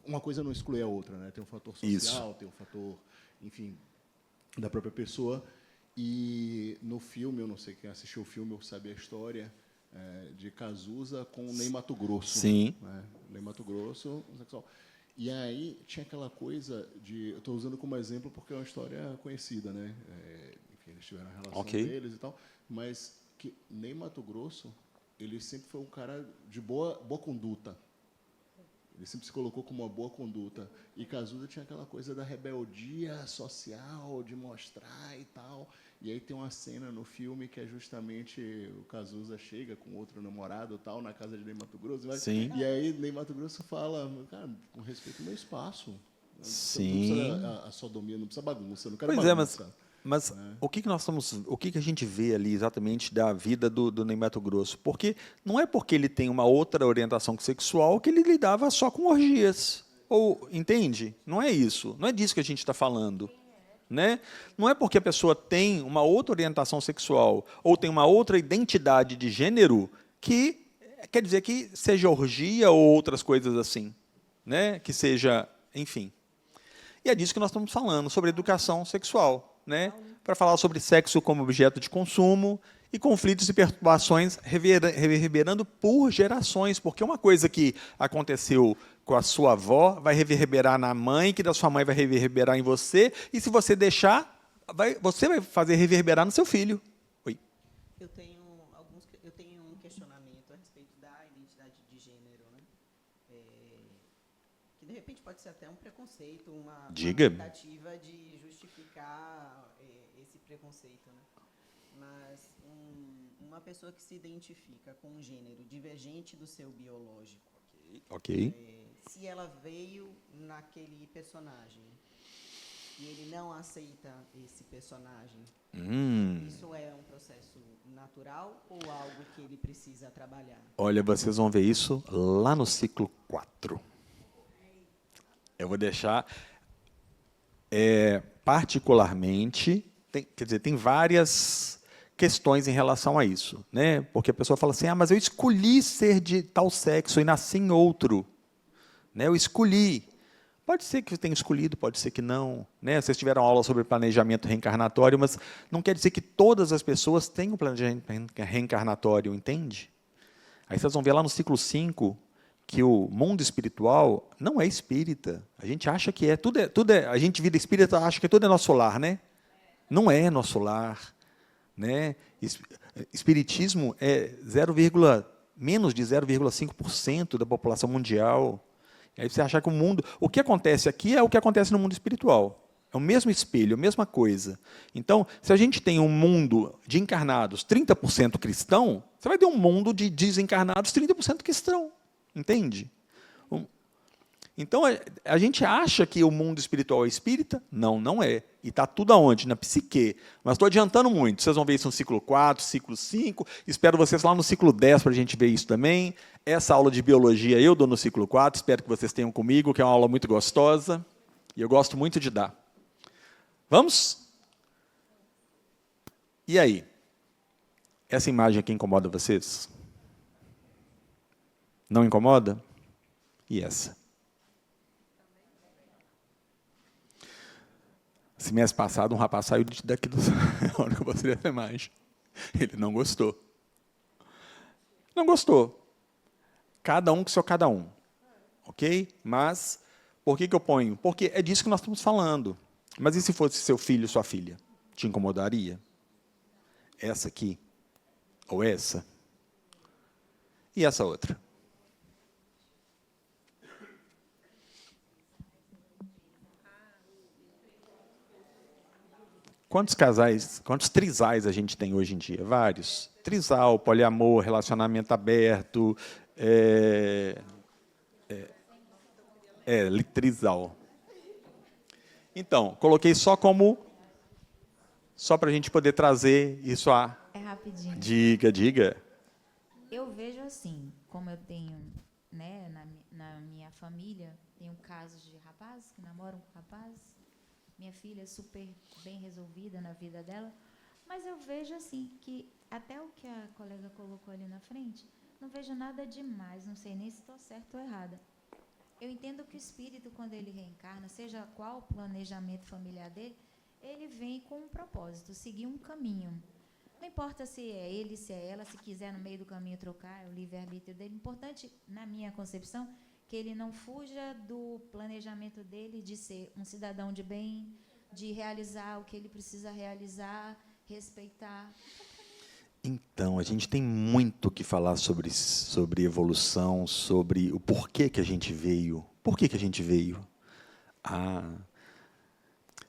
Uma coisa não exclui a outra, né? Tem um fator social, Isso. Tem um fator, enfim, da própria pessoa. E no filme, eu não sei quem assistiu o filme ou sabe a história, de Cazuza com Ney Matogrosso. Sim. Né? Ney Matogrosso, homossexual. E aí tinha aquela coisa de... Eu estou usando como exemplo porque é uma história conhecida, né? Enfim, eles tiveram a relação deles e tal, mas que Ney Matogrosso, ele sempre foi um cara de boa conduta. Ele sempre se colocou como uma boa conduta. E Cazuza tinha aquela coisa da rebeldia social, de mostrar e tal. E aí tem uma cena no filme que é justamente o Cazuza chega com outro namorado tal, na casa de Ney Matogrosso. Sim. E aí Ney Matogrosso fala, cara, com respeito ao meu espaço. Sim. Não precisa a sodomia, não precisa bagunça, não quero bagunça. Mas o que a gente vê ali exatamente da vida do Ney Matogrosso? Porque não é porque ele tem uma outra orientação sexual que ele lidava só com orgias. Entende? Não é isso. Não é disso que a gente está falando. Né? Não é porque a pessoa tem uma outra orientação sexual ou tem uma outra identidade de gênero que quer dizer que seja orgia ou outras coisas assim. Né? Que seja, enfim. E é disso que nós estamos falando, sobre educação sexual. Né, para falar sobre sexo como objeto de consumo e conflitos e perturbações reverberando por gerações, porque uma coisa que aconteceu com a sua avó vai reverberar na mãe, que da sua mãe vai reverberar em você, e se você deixar, você vai fazer reverberar no seu filho. Oi. Eu tenho um questionamento a respeito da identidade de gênero, né? Que de repente pode ser até um preconceito, uma tentativa de justificar esse preconceito, né? Mas uma pessoa que se identifica com um gênero divergente do seu biológico, se ela veio naquele personagem e ele não aceita esse personagem, isso é um processo natural ou algo que ele precisa trabalhar? Olha, vocês vão ver isso lá no ciclo 4. Eu vou deixar... particularmente, tem várias questões em relação a isso, né? Porque a pessoa fala assim, mas eu escolhi ser de tal sexo e nasci em outro, né? Eu escolhi. Pode ser que tenha escolhido, pode ser que não, né? Vocês tiveram aula sobre planejamento reencarnatório, mas não quer dizer que todas as pessoas tenham planejamento reencarnatório, entende? Aí vocês vão ver lá no ciclo 5, que o mundo espiritual não é espírita. A gente acha que a gente vira espírita, acha que tudo é nosso lar, né? Não é nosso lar, né? Espiritismo é menos de 0,5% da população mundial. Aí você achar que o que acontece aqui é o que acontece no mundo espiritual. É o mesmo espelho, a mesma coisa. Então, se a gente tem um mundo de encarnados 30% cristão, você vai ter um mundo de desencarnados 30% cristão. Entende? Então, a gente acha que o mundo espiritual é espírita? Não, não é. E está tudo aonde? Na psique. Mas estou adiantando muito. Vocês vão ver isso no ciclo 4, ciclo 5. Espero vocês lá no ciclo 10 para a gente ver isso também. Essa aula de biologia eu dou no ciclo 4. Espero que vocês tenham comigo, que é uma aula muito gostosa. E eu gosto muito de dar. Vamos? E aí? Essa imagem aqui incomoda vocês? Não incomoda? E essa? Semestre passado, um rapaz saiu daqui do... Na hora que eu mostrei essa imagem. Ele não gostou. Não gostou. Cada um com seu cada um. Ok? Mas, por que eu ponho? Porque é disso que nós estamos falando. Mas e se fosse seu filho ou sua filha? Te incomodaria? Essa aqui? Ou essa? E essa outra? Quantos casais, quantos trisais a gente tem hoje em dia? Vários. Trisal, poliamor, relacionamento aberto, trisal. Então, coloquei só para a gente poder trazer isso a... É rapidinho. Diga. Eu vejo assim, como eu tenho, né, na minha família, tenho casos de rapazes que namoram com rapazes. Minha filha é super bem resolvida na vida dela, mas eu vejo assim que até o que a colega colocou ali na frente, não vejo nada demais, não sei nem se estou certa ou errada. Eu entendo que o espírito, quando ele reencarna, seja qual o planejamento familiar dele, ele vem com um propósito, seguir um caminho. Não importa se é ele, se é ela, se quiser no meio do caminho trocar, é o livre-arbítrio dele. Importante, na minha concepção, que ele não fuja do planejamento dele de ser um cidadão de bem, de realizar o que ele precisa realizar, respeitar. Então, a gente tem muito o que falar sobre evolução, sobre o porquê que a gente veio. Por que a gente veio?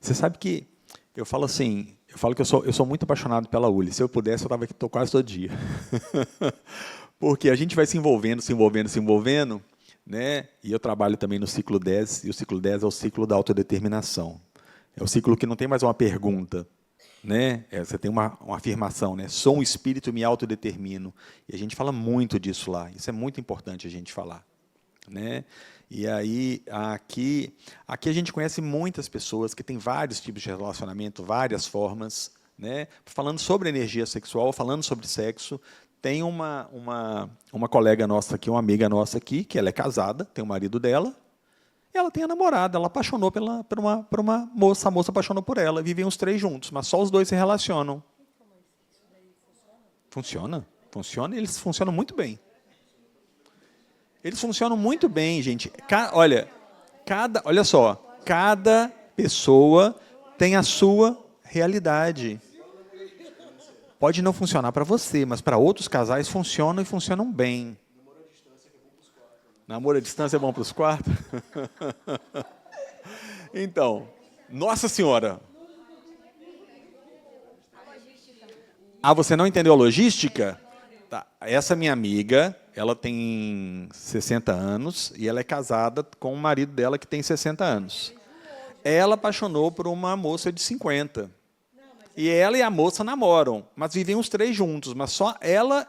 Você sabe que eu falo assim, que eu sou muito apaixonado pela ULI. Se eu pudesse, eu estava aqui quase todo dia. Porque a gente vai se envolvendo, né? E eu trabalho também no ciclo 10, e o ciclo 10 é o ciclo da autodeterminação. É o ciclo que não tem mais uma pergunta, né? Você tem uma afirmação, né? Sou um espírito, me autodetermino. E a gente fala muito disso lá. Isso é muito importante a gente falar, né? E aí, aqui a gente conhece muitas pessoas que têm vários tipos de relacionamento, várias formas, né? Falando sobre energia sexual, falando sobre sexo. Tem uma colega nossa aqui, uma amiga nossa aqui, que ela é casada, tem o marido dela, e ela tem a namorada, ela apaixonou por uma moça, a moça apaixonou por ela, vivem os 3 juntos, mas só os 2 se relacionam. Funciona? Funciona, eles funcionam muito bem. Eles funcionam muito bem, gente. Olha só, cada pessoa tem a sua realidade. Pode não funcionar para você, mas para outros casais funcionam e funcionam bem. Namoro à distância é bom para os 4? Então, Nossa Senhora. Você não entendeu a logística? Tá. Essa minha amiga, ela tem 60 anos e ela é casada com o marido dela que tem 60 anos. Ela apaixonou por uma moça de 50. E ela e a moça namoram, mas vivem os 3 juntos. Mas só ela,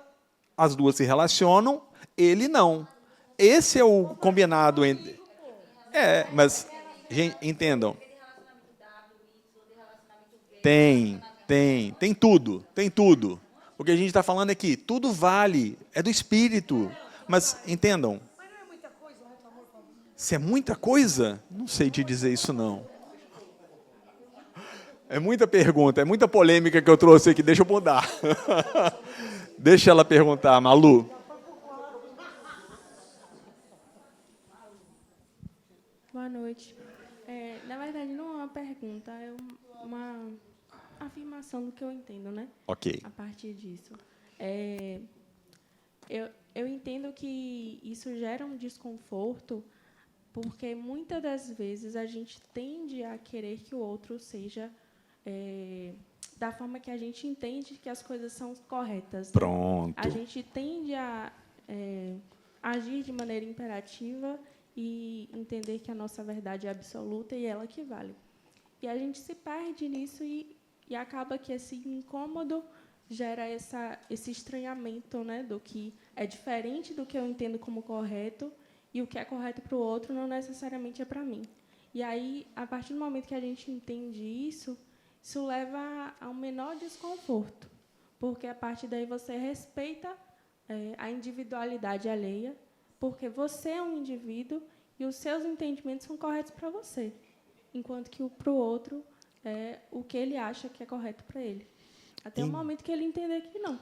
as 2 se relacionam, ele não. Esse é o combinado entre... mas, gente, entendam. Tem tudo. O que a gente está falando é que tudo vale, é do espírito. Mas, entendam. Se é muita coisa, não sei te dizer isso, não. É muita pergunta, é muita polêmica que eu trouxe aqui, deixa eu mudar. Deixa ela perguntar, Malu. Boa noite. Na verdade, não é uma pergunta, é uma afirmação do que eu entendo, né? Ok. A partir disso. Eu entendo que isso gera um desconforto Porque muitas das vezes a gente tende a querer que o outro seja da forma que a gente entende que as coisas são corretas. Né? Pronto. A gente tende a agir de maneira imperativa e entender que a nossa verdade é absoluta e ela que vale. E a gente se perde nisso e acaba que esse incômodo gera esse estranhamento, né, do que é diferente do que eu entendo como correto e o que é correto para o outro não necessariamente é para mim. E aí, a partir do momento que a gente entende isso leva a um menor desconforto, porque a partir daí você respeita a individualidade alheia, porque você é um indivíduo e os seus entendimentos são corretos para você, enquanto que para o outro é o que ele acha que é correto para ele. Até o momento que ele entender que não.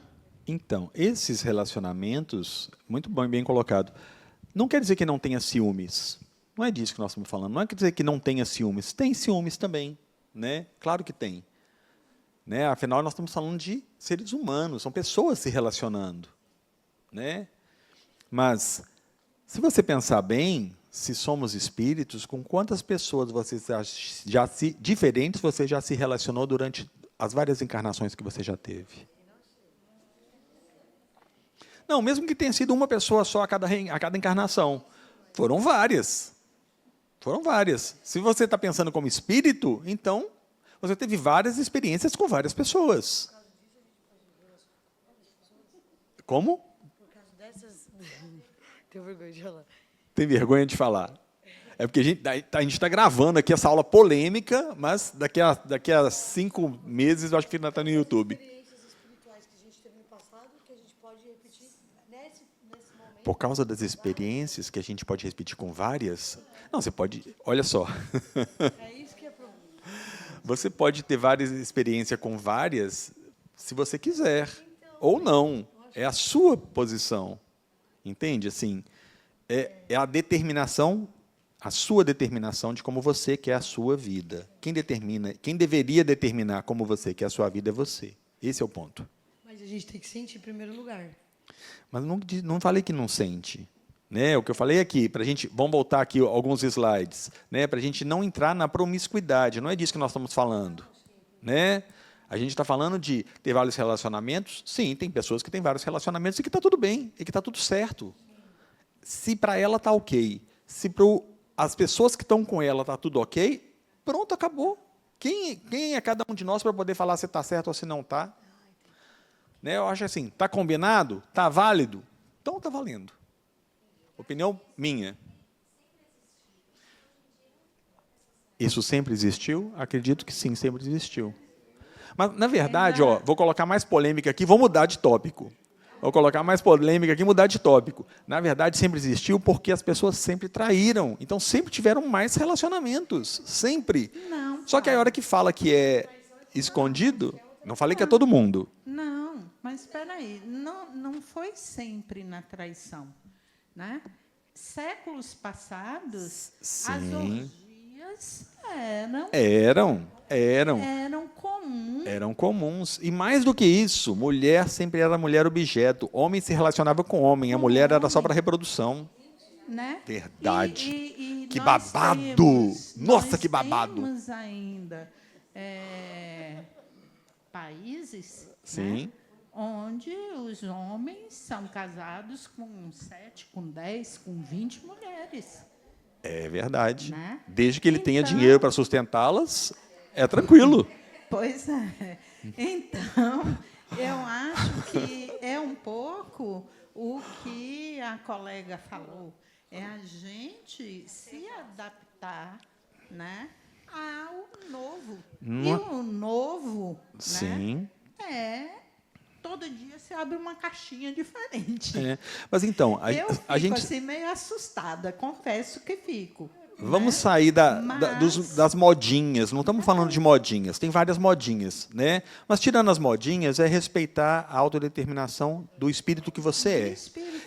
Então, esses relacionamentos, muito bom e bem colocado, não quer dizer que não tenha ciúmes. Não é disso que nós estamos falando. Não é quer dizer que não tenha ciúmes. Tem ciúmes também. Né? Claro que tem. Né? Afinal, nós estamos falando de seres humanos, são pessoas se relacionando. Né? Mas, se você pensar bem, se somos espíritos, com quantas pessoas diferentes você já se relacionou durante as várias encarnações que você já teve? Não, mesmo que tenha sido uma pessoa só a cada encarnação. Foram várias. Foram várias. Se você está pensando como espírito, então você teve várias experiências com várias pessoas. Como? Por causa dessas... Tenho vergonha de falar. Tem vergonha de falar. É porque a gente está gravando aqui essa aula polêmica, mas daqui a 5 meses eu acho que ainda está no YouTube. Experiências espirituais que a gente teve no passado, que a gente pode repetir nesse momento. Por causa das experiências que a gente pode repetir com várias... Não, você pode... Olha só. É isso que é problema. Você pode ter várias experiências com várias, se você quiser, ou não. É a sua posição. Entende? Assim, é a determinação, a sua determinação de como você quer a sua vida. Quem deveria determinar como você quer a sua vida é você. Esse é o ponto. Mas a gente tem que sentir em primeiro lugar. Mas não falei que não sente. Né? O que eu falei aqui, para a gente, vamos voltar aqui alguns slides, né? Para a gente não entrar na promiscuidade, não é disso que nós estamos falando. Né? A gente está falando de ter vários relacionamentos, sim, tem pessoas que têm vários relacionamentos e que está tudo bem, e que está tudo certo. Se para ela está ok, se para as pessoas que estão com ela está tudo ok, pronto, acabou. Quem é cada um de nós para poder falar se está certo ou se não está? Né? Eu acho assim, está combinado? Está válido? Então está valendo. Opinião minha. Isso sempre existiu? Acredito que sim, sempre existiu. Mas, na verdade, vou colocar mais polêmica aqui, vou mudar de tópico. Vou colocar mais polêmica aqui e mudar de tópico. Na verdade, sempre existiu porque as pessoas sempre traíram. Então, sempre tiveram mais relacionamentos. Sempre. Não. Só que a hora que fala que é escondido, não falei que é todo mundo. Não, mas espera aí. Não foi sempre na traição. Né? Séculos passados, Sim. as orgias eram comuns. E mais do que isso, mulher sempre era mulher objeto. Homem se relacionava com homem. A mulher era só para reprodução. Né? Verdade. E que babado! Nossa, que babado! Nós temos ainda países... Sim. Né? Onde os homens são casados com 7, com 10, com 20 mulheres. É verdade. Né? Desde que ele tenha dinheiro para sustentá-las, é tranquilo. Pois é. Então, eu acho que é um pouco o que a colega falou. É a gente se adaptar, né, ao novo. E o novo, sim, né, todo dia se abre uma caixinha diferente. Mas então, a gente assim meio assustada, confesso que fico. Vamos sair das modinhas. Não estamos falando de modinhas. Tem várias modinhas, né? Mas tirando as modinhas é respeitar a autodeterminação do espírito que você é.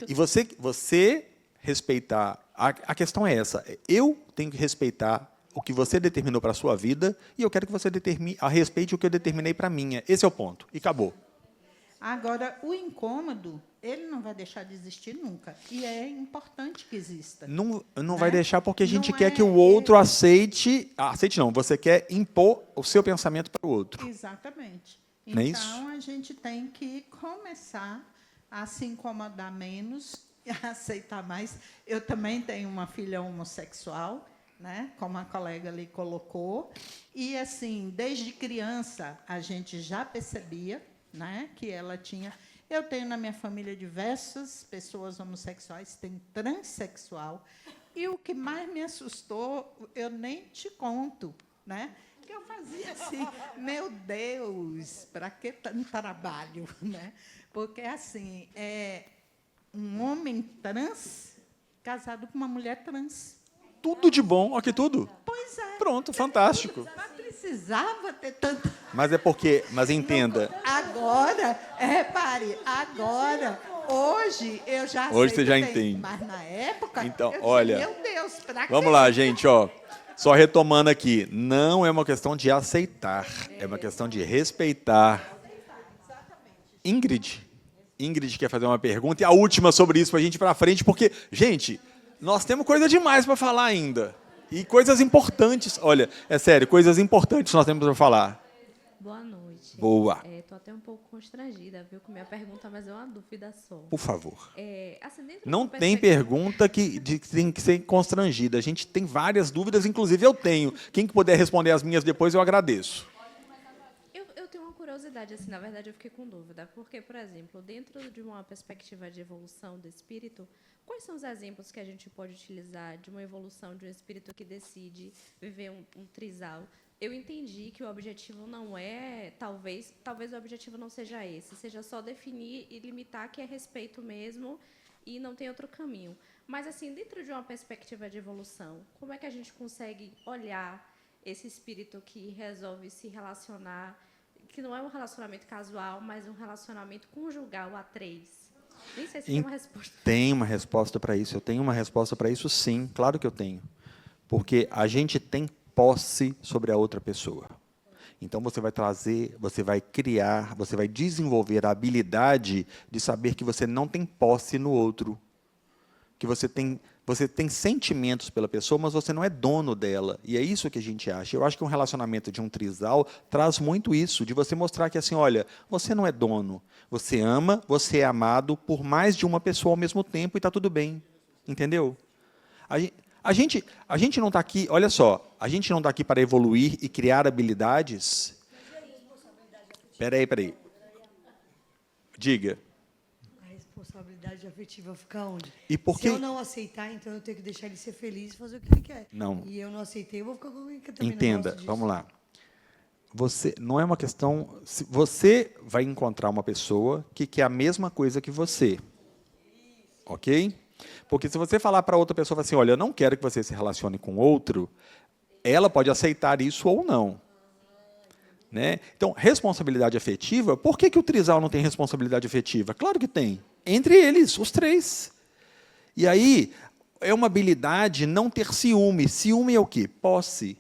E você respeitar. A questão é essa. Eu tenho que respeitar o que você determinou para a sua vida e eu quero que você respeite o que eu determinei para a minha. Esse é o ponto. E acabou. Agora, o incômodo ele não vai deixar de existir nunca. E é importante que exista. Não vai deixar porque a gente Não quer que o outro aceite... Aceite não, você quer impor o seu pensamento para o outro. Exatamente. Não é Então, isso? a gente tem que começar a se incomodar menos, a aceitar mais. Eu também tenho uma filha homossexual, né, como a colega ali colocou, e, assim, desde criança, a gente já percebia, né, que ela tinha... Eu tenho na minha família diversas pessoas homossexuais, tem transexual, e o que mais me assustou, eu nem te conto, né? Que eu fazia assim, meu Deus, para que tanto trabalho, né? Porque, assim, é um homem trans casado com uma mulher trans. Tudo de bom, aqui tudo. Pois é. Pronto, fantástico. Mas precisava ter tanto... Mas é porque... Mas entenda... Agora, repare, agora, hoje, eu já sei. Hoje você já que tem, entende. mas na época, Então, eu dizia, olha, meu Deus, pra vamos quê? lá, gente, ó. Só retomando aqui, não é uma questão de aceitar, é uma questão de respeitar. Ingrid quer fazer uma pergunta, e a última sobre isso para a gente ir para frente, porque, gente, nós temos coisa demais para falar ainda. E coisas importantes. Olha, é sério, coisas importantes nós temos para falar. Boa noite. Boa. Estou até um pouco constrangida, viu, com minha pergunta, mas é uma dúvida só. Por favor. Assim, Não tem pergunta que tem que ser constrangida. A gente tem várias dúvidas, inclusive eu tenho. Quem puder responder as minhas depois, eu agradeço. Eu tenho uma curiosidade, assim, na verdade eu fiquei com dúvida, porque, por exemplo, dentro de uma perspectiva de evolução do espírito, quais são os exemplos que a gente pode utilizar de uma evolução de um espírito que decide viver um trisal? Eu entendi que o objetivo não é, talvez o objetivo não seja esse, seja só definir e limitar que é respeito mesmo e não tem outro caminho. Mas, assim, dentro de uma perspectiva de evolução, como é que a gente consegue olhar esse espírito que resolve se relacionar, que não é um relacionamento casual, mas um relacionamento conjugal a três? Nem sei se tem uma resposta. Tem uma resposta para isso. Eu tenho uma resposta para isso, sim. Claro que eu tenho. Porque a gente tem posse sobre a outra pessoa. Então, você vai trazer, você vai criar, você vai desenvolver a habilidade de saber que você não tem posse no outro. Que você tem sentimentos pela pessoa, mas você não é dono dela. E é isso que a gente acha. Eu acho que um relacionamento de um trisal traz muito isso, de você mostrar que, assim, olha, você não é dono. Você ama, você é amado por mais de uma pessoa ao mesmo tempo e está tudo bem. Entendeu? A gente não está aqui, olha só, a gente não está aqui para evoluir e criar habilidades. Espera aí. Diga. A responsabilidade afetiva fica onde? E por Se que... eu não aceitar, então eu tenho que deixar ele ser feliz e fazer o que ele quer. Não. E eu não aceitei, eu vou ficar com alguém que eu também Entenda, não gosto disso. vamos lá. Você não é uma questão... Você vai encontrar uma pessoa que quer a mesma coisa que você. Ok? Porque se você falar para outra pessoa assim, olha, eu não quero que você se relacione com outro, ela pode aceitar isso ou não. Né? Então, responsabilidade afetiva, por que o trisal não tem responsabilidade afetiva? Claro que tem. Entre eles, os três. E aí, é uma habilidade não ter ciúme. Ciúme é o quê? Posse.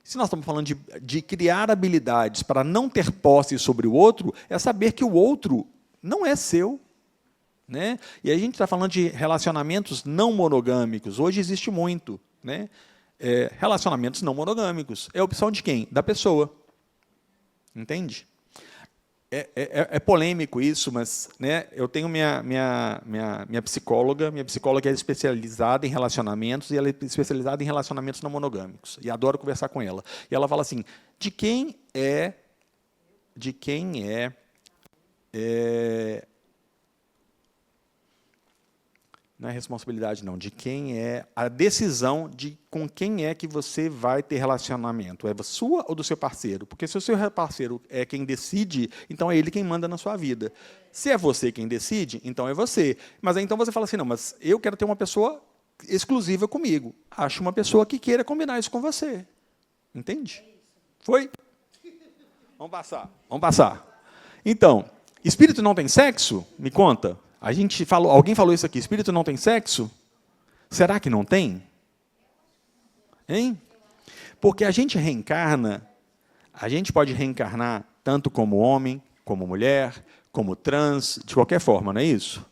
Se nós estamos falando de criar habilidades para não ter posse sobre o outro, é saber que o outro não é seu. Né? E a gente está falando de relacionamentos não monogâmicos. Hoje existe muito. Né? Relacionamentos não monogâmicos. É a opção de quem? Da pessoa. Entende? É polêmico isso, mas, né, eu tenho minha psicóloga. Minha psicóloga é especializada em relacionamentos e ela é especializada em relacionamentos não monogâmicos. E adoro conversar com ela. E ela fala assim, de quem é não é responsabilidade, não. De quem é a decisão de com quem é que você vai ter relacionamento. É sua ou do seu parceiro? Porque se o seu parceiro é quem decide, então é ele quem manda na sua vida. Se é você quem decide, então é você. Mas aí então você fala assim, não, mas eu quero ter uma pessoa exclusiva comigo. Acho uma pessoa que queira combinar isso com você. Entende? Foi? Vamos passar. Então, espírito não tem sexo? Me conta. Alguém falou isso aqui, espírito não tem sexo? Será que não tem? Hein? Porque a gente reencarna, a gente pode reencarnar tanto como homem, como mulher, como trans, de qualquer forma, não é isso?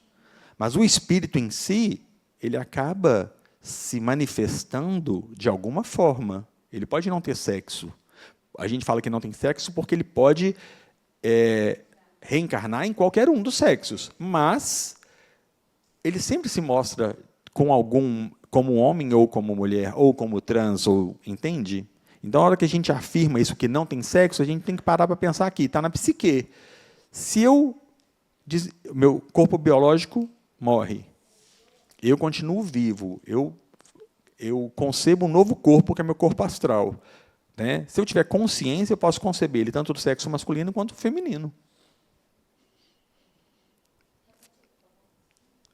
Mas o espírito em si, ele acaba se manifestando de alguma forma. Ele pode não ter sexo. A gente fala que não tem sexo porque ele pode reencarnar em qualquer um dos sexos, mas ele sempre se mostra com algum, como homem ou como mulher, ou como trans, ou entende? Então, na hora que a gente afirma isso, que não tem sexo, a gente tem que parar para pensar aqui, está na psique. Se meu corpo biológico morre, eu continuo vivo, eu concebo um novo corpo, que é meu corpo astral. Né? Se eu tiver consciência, eu posso conceber ele tanto do sexo masculino quanto do feminino.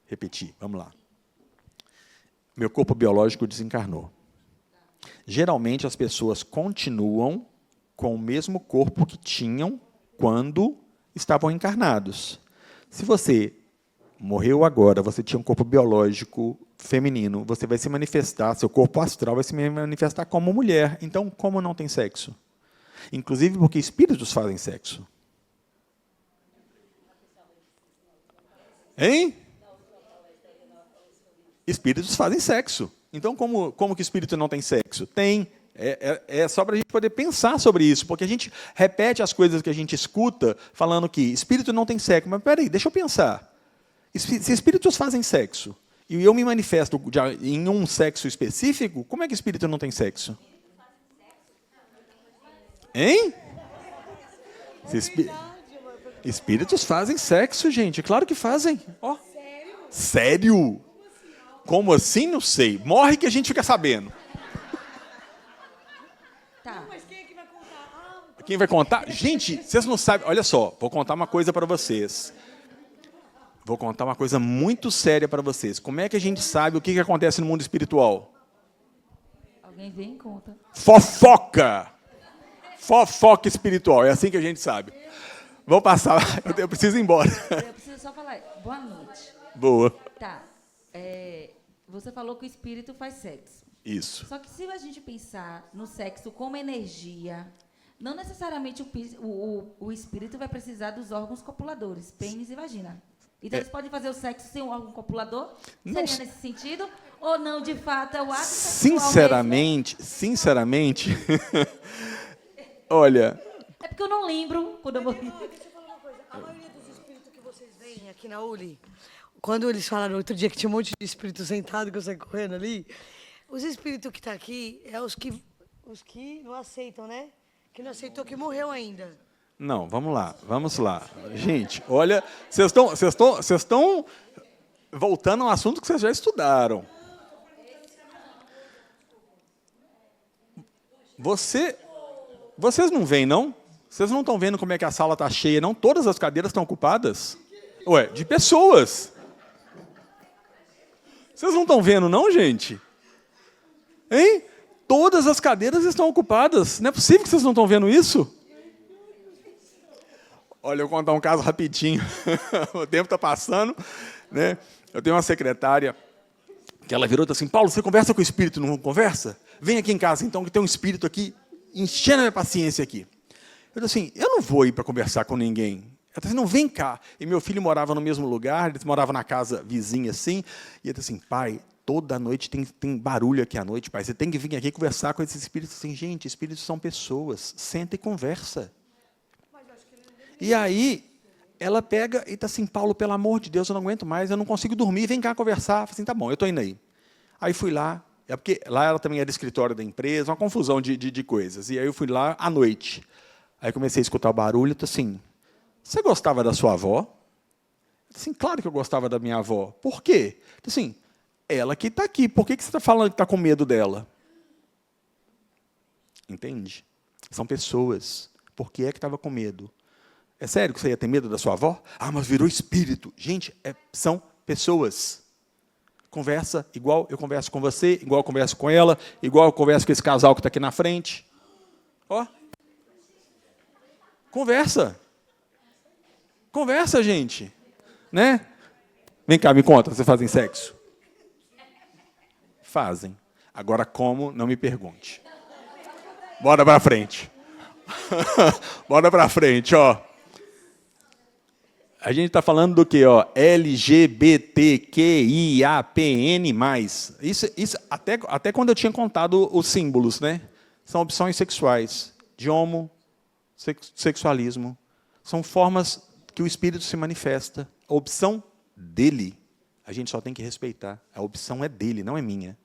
Repetir, vamos lá. Meu corpo biológico desencarnou. Geralmente, as pessoas continuam com o mesmo corpo que tinham quando estavam encarnados. Se você morreu agora, você tinha um corpo biológico feminino, você vai se manifestar, seu corpo astral vai se manifestar como mulher. Então, como não tem sexo? Inclusive porque espíritos fazem sexo. Hein? Espíritos fazem sexo. Então, como que espírito não tem sexo? Tem. É só para a gente poder pensar sobre isso, porque a gente repete as coisas que a gente escuta, falando que espírito não tem sexo. Mas, peraí, deixa eu pensar. Se espíritos fazem sexo, e eu me manifesto em um sexo específico, como é que espírito não tem sexo? Hein? Espíritos fazem sexo, gente. Claro que fazem. Oh. Sério? Como assim? Não sei. Morre que a gente fica sabendo. Tá. Mas quem é que vai contar? Quem vai contar? Gente, vocês não sabem. Olha só, vou contar uma coisa para vocês. Vou contar uma coisa muito séria para vocês. Como é que a gente sabe o que acontece no mundo espiritual? Alguém vem e conta. Fofoca! Fofoca espiritual. É assim que a gente sabe. Vou passar. Eu preciso ir embora. Eu preciso só falar. Boa noite. Boa. Tá. Você falou que o espírito faz sexo. Isso. Só que se a gente pensar no sexo como energia, não necessariamente o espírito vai precisar dos órgãos copuladores, pênis e vagina. Então, eles podem fazer o sexo sem um órgão copulador? Seria nesse sentido? Ou não, de fato, é o ato sexual Sinceramente, olha... É porque eu não lembro quando eu vou... Deixa eu falar uma coisa. A maioria dos espíritos que vocês veem aqui na ULI, quando eles falaram outro dia que tinha um monte de espírito sentado que eu saí correndo ali, os espíritos que estão aqui é os que não aceitam, né? Que não aceitou que morreu ainda. Não, vamos lá. Gente, olha, vocês estão voltando a um assunto que vocês já estudaram. Vocês não veem, não? Vocês não estão vendo como é que a sala está cheia, não? Todas as cadeiras estão ocupadas? Ué, de pessoas. Vocês não estão vendo, não, gente? Hein? Todas as cadeiras estão ocupadas. Não é possível que vocês não estão vendo isso? Olha, eu vou contar um caso rapidinho. O tempo está passando. Né? Eu tenho uma secretária que ela virou e disse assim, Paulo, você conversa com o espírito, não conversa? Vem aqui em casa, então, que tem um espírito aqui enchendo a minha paciência aqui. Eu disse assim, eu não vou ir para conversar com ninguém. Ela disse assim, não, vem cá. E meu filho morava no mesmo lugar, ele morava na casa vizinha assim, e ele disse assim, pai, toda noite tem barulho aqui à noite, pai, você tem que vir aqui conversar com esses espíritos. Assim, gente, espíritos são pessoas, senta e conversa. E aí, ela pega e está assim, Paulo, pelo amor de Deus, eu não aguento mais, eu não consigo dormir, vem cá conversar. Eu falei assim, tá bom, eu estou indo aí. Aí fui lá, porque lá ela também era escritório da empresa, uma confusão de coisas. E aí eu fui lá à noite. Aí comecei a escutar o barulho, e assim, você gostava da sua avó? Eu disse assim, claro que eu gostava da minha avó. Por quê? Eu disse assim, ela que está aqui, por que você está falando que está com medo dela? Entende? São pessoas. Por que é que estava com medo? É sério que você ia ter medo da sua avó? Ah, mas virou espírito. Gente, são pessoas. Conversa igual eu converso com você, igual eu converso com ela, igual eu converso com esse casal que está aqui na frente. Ó. Conversa. Conversa, gente. Né? Vem cá, me conta, vocês fazem sexo? Fazem. Agora como, não me pergunte. Bora para frente. Bora para frente, ó. A gente está falando do quê? Ó? LGBTQIAPN+. Isso até quando eu tinha contado os símbolos, né? São opções sexuais de homossexualismo. São formas que o espírito se manifesta. A opção dele, a gente só tem que respeitar. A opção é dele, não é minha.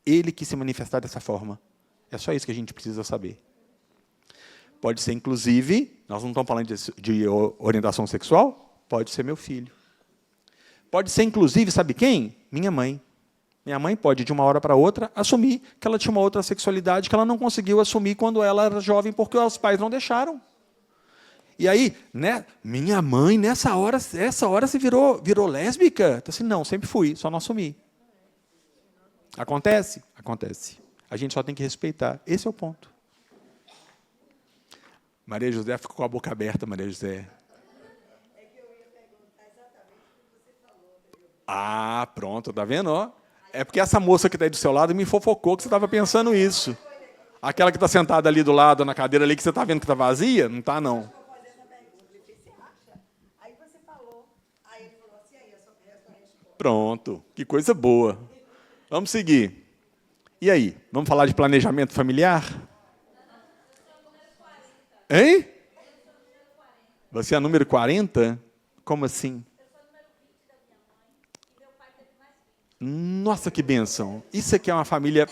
Ele que se manifestar dessa forma. É só isso que a gente precisa saber. Pode ser, inclusive, nós não estamos falando de orientação sexual, pode ser meu filho. Pode ser, inclusive, sabe quem? Minha mãe. Minha mãe pode, de uma hora para outra, assumir que ela tinha uma outra sexualidade que ela não conseguiu assumir quando ela era jovem, porque os pais não deixaram. E aí, né, minha mãe, essa hora se virou lésbica? Então, assim, não, sempre fui, só não assumi. Acontece? Acontece. A gente só tem que respeitar. Esse é o ponto. Maria José ficou com a boca aberta, Maria José. Ah, pronto, tá vendo? Ó? É porque essa moça que está aí do seu lado me fofocou que você estava pensando isso. Aquela que está sentada ali do lado, na cadeira ali, que você está vendo que está vazia? Não está, não. Pronto, que coisa boa. Vamos seguir. E aí, vamos falar de planejamento familiar? Hein? Você é a número 40? Como assim? Nossa, que bênção. Isso aqui é uma família...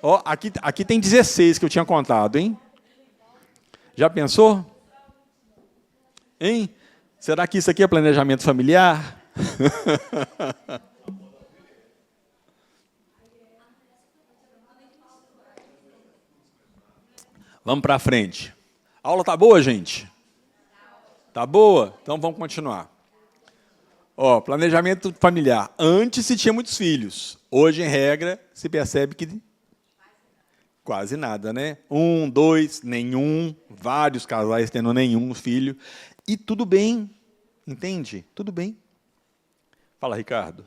Ó, aqui tem 16 que eu tinha contado, hein? Já pensou? Hein? Será que isso aqui é planejamento familiar? Vamos para frente. A aula tá boa, gente? Tá boa? Então vamos continuar. Ó, planejamento familiar. Antes se tinha muitos filhos. Hoje, em regra, se percebe que quase nada, né? 1, 2, nenhum. Vários casais tendo nenhum filho. E tudo bem. Entende? Tudo bem. Fala, Ricardo.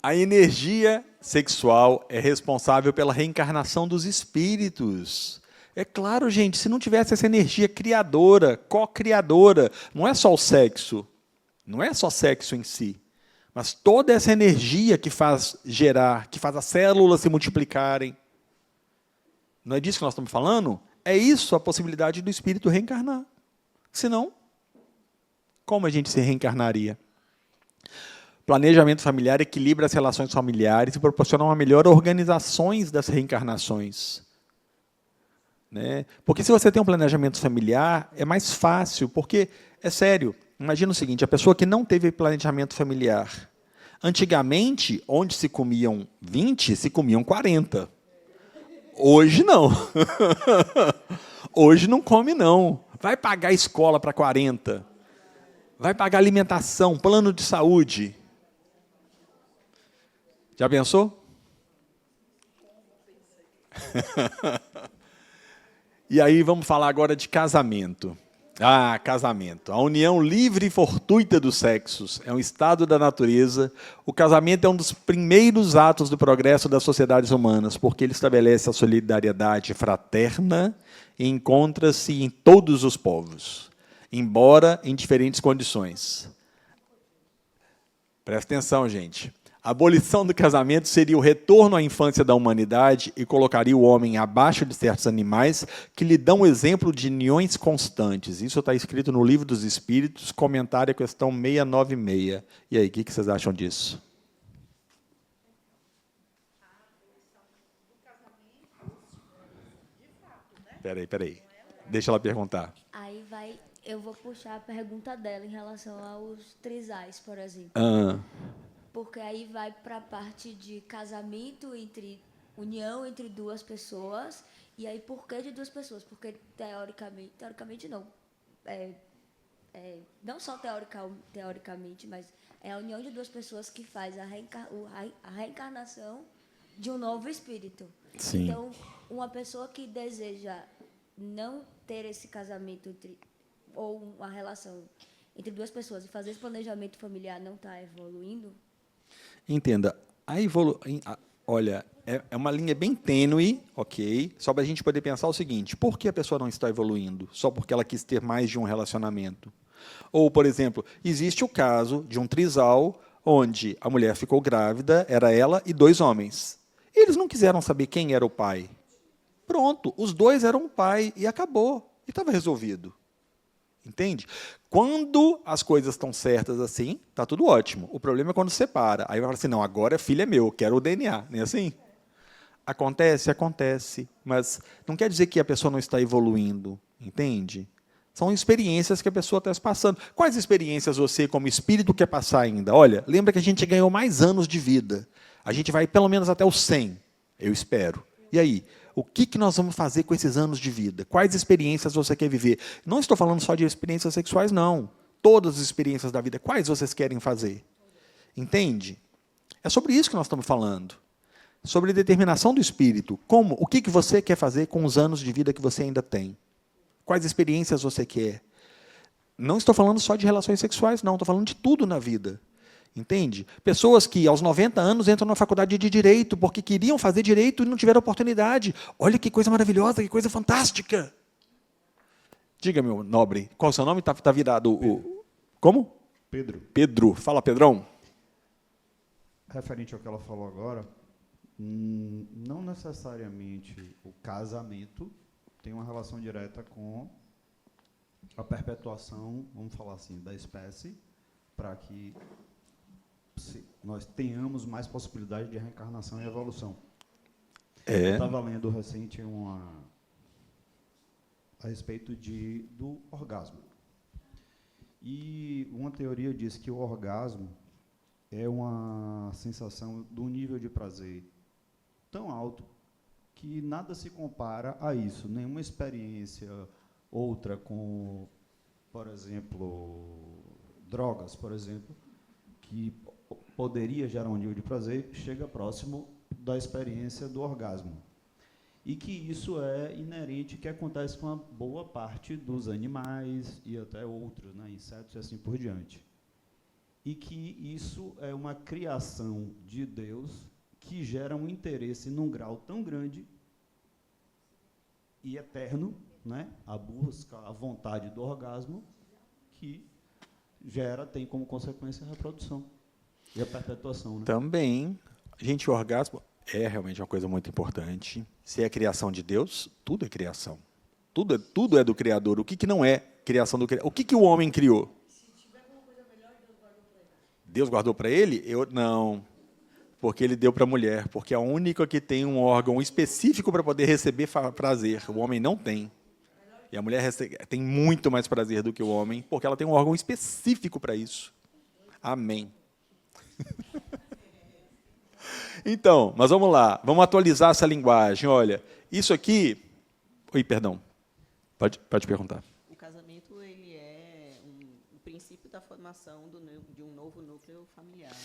A energia sexual é responsável pela reencarnação dos espíritos. É claro, gente, se não tivesse essa energia criadora, co-criadora, não é só o sexo, não é só sexo em si, mas toda essa energia que faz gerar, que faz as células se multiplicarem. Não é disso que nós estamos falando? É isso a possibilidade do espírito reencarnar. Senão, como a gente se reencarnaria? Planejamento familiar equilibra as relações familiares e proporciona uma melhor organização das reencarnações. Né? Porque se você tem um planejamento familiar, é mais fácil, porque, é sério, imagina o seguinte, a pessoa que não teve planejamento familiar, antigamente, onde se comiam 20, se comiam 40. Hoje não. Hoje não come, não. Vai pagar escola para 40. Vai pagar alimentação, plano de saúde. Já pensou? E aí vamos falar agora de casamento. Ah, casamento. A união livre e fortuita dos sexos é um estado da natureza. O casamento é um dos primeiros atos do progresso das sociedades humanas, porque ele estabelece a solidariedade fraterna e encontra-se em todos os povos, embora em diferentes condições. Presta atenção, gente. A abolição do casamento seria o retorno à infância da humanidade e colocaria o homem abaixo de certos animais que lhe dão exemplo de uniões constantes. Isso está escrito no Livro dos Espíritos, comentário à questão 696. E aí, o que vocês acham disso? Peraí. Deixa ela perguntar. Aí eu vou puxar a pergunta dela em relação aos trisais, por exemplo. Porque aí vai para a parte de casamento, união entre duas pessoas. E aí, por que de duas pessoas? Porque, teoricamente não. Não só teoricamente, mas é a união de duas pessoas que faz a reencarnação de um novo espírito. Sim. Então, uma pessoa que deseja não ter esse casamento ou uma relação entre duas pessoas e fazer esse planejamento familiar não está evoluindo? Entenda, Olha, é uma linha bem tênue, ok? Só para a gente poder pensar o seguinte: por que a pessoa não está evoluindo? Só porque ela quis ter mais de um relacionamento? Ou, por exemplo, existe o caso de um trisal onde a mulher ficou grávida, era ela e 2 homens. Eles não quiseram saber quem era o pai. Pronto, os 2 eram o pai e acabou. E estava resolvido. Entende? Quando as coisas estão certas assim, está tudo ótimo. O problema é quando separa. Aí vai falar assim, não, agora filho é meu, quero o DNA. Não é assim? Acontece. Mas não quer dizer que a pessoa não está evoluindo. Entende? São experiências que a pessoa está passando. Quais experiências você, como espírito, quer passar ainda? Olha, lembra que a gente ganhou mais anos de vida. A gente vai pelo menos até os 100, eu espero. E aí? O que nós vamos fazer com esses anos de vida? Quais experiências você quer viver? Não estou falando só de experiências sexuais, não. Todas as experiências da vida, quais vocês querem fazer? Entende? É sobre isso que nós estamos falando. Sobre determinação do espírito. Como? O que você quer fazer com os anos de vida que você ainda tem? Quais experiências você quer? Não estou falando só de relações sexuais, não. Estou falando de tudo na vida. Entende? Pessoas que, aos 90 anos, entram na faculdade de Direito, porque queriam fazer Direito e não tiveram oportunidade. Olha que coisa maravilhosa, que coisa fantástica. Diga, meu nobre, qual é o seu nome? Está virado o... Como? Pedro. Pedro. Fala, Pedrão. Referente ao que ela falou agora, não necessariamente o casamento tem uma relação direta com a perpetuação, vamos falar assim, da espécie, para que nós tenhamos mais possibilidade de reencarnação e evolução. Eu estava lendo recente a respeito do orgasmo. E uma teoria diz que o orgasmo é uma sensação de um nível de prazer tão alto que nada se compara a isso. Nenhuma experiência outra com, por exemplo, drogas, por exemplo, que poderia gerar um nível de prazer, chega próximo da experiência do orgasmo. E que isso é inerente, que acontece com a boa parte dos animais e até outros, né, insetos e assim por diante. E que isso é uma criação de Deus que gera um interesse num grau tão grande e eterno, né, a busca, a vontade do orgasmo, que tem como consequência a reprodução e a perpetuação. Né? Também, gente, o orgasmo é realmente uma coisa muito importante. Se é criação de Deus, tudo é criação. Tudo é do Criador. O que não é criação do Criador? O que o homem criou? Deus guardou para ele? Não. Porque ele deu para a mulher. Porque é a única que tem um órgão específico para poder receber prazer. O homem não tem. E a mulher tem muito mais prazer do que o homem, porque ela tem um órgão específico para isso. Amém. Então, mas vamos lá. Vamos atualizar essa linguagem. Olha, isso aqui... Oi, perdão. Pode perguntar. O casamento ele é o princípio da formação de um novo núcleo familiar. Né?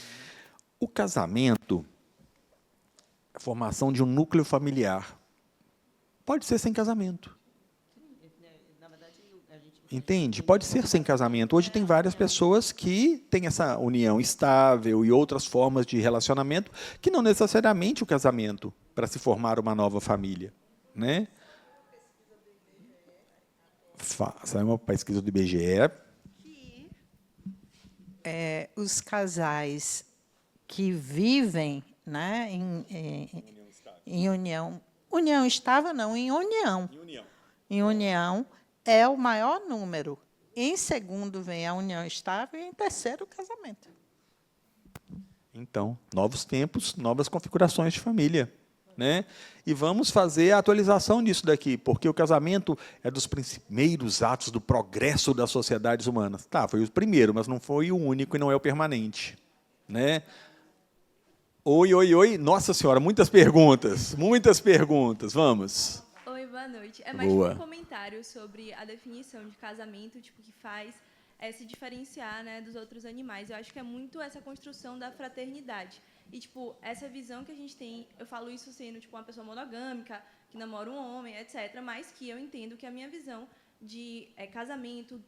O casamento, a formação de um núcleo familiar, pode ser sem casamento. Entende? Pode ser sem casamento. Hoje tem várias pessoas que têm essa união estável e outras formas de relacionamento que não necessariamente o casamento para se formar uma nova família. Né? Saiu uma pesquisa do IBGE. Os casais que vivem, né, em união estável, não, em união. Em união é o maior número. Em segundo vem a união estável e em terceiro o casamento. Então, novos tempos, novas configurações de família. Né? E vamos fazer a atualização disso daqui, porque o casamento é dos primeiros atos do progresso das sociedades humanas. Tá, foi o primeiro, mas não foi o único e não é o permanente. Né? Oi. Nossa Senhora, muitas perguntas. Vamos. Oi, boa noite. É mais um comentário sobre a definição de casamento, tipo, que faz se diferenciar, né, dos outros animais. Eu acho que é muito essa construção da fraternidade. E, tipo, essa visão que a gente tem, eu falo isso sendo, tipo, uma pessoa monogâmica, que namora um homem, etc., mas que eu entendo que a minha visão de casamento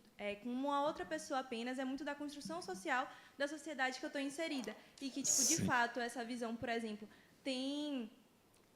com uma outra pessoa apenas é muito da construção social da sociedade que eu estou inserida. E que, tipo, de fato, essa visão, por exemplo, tem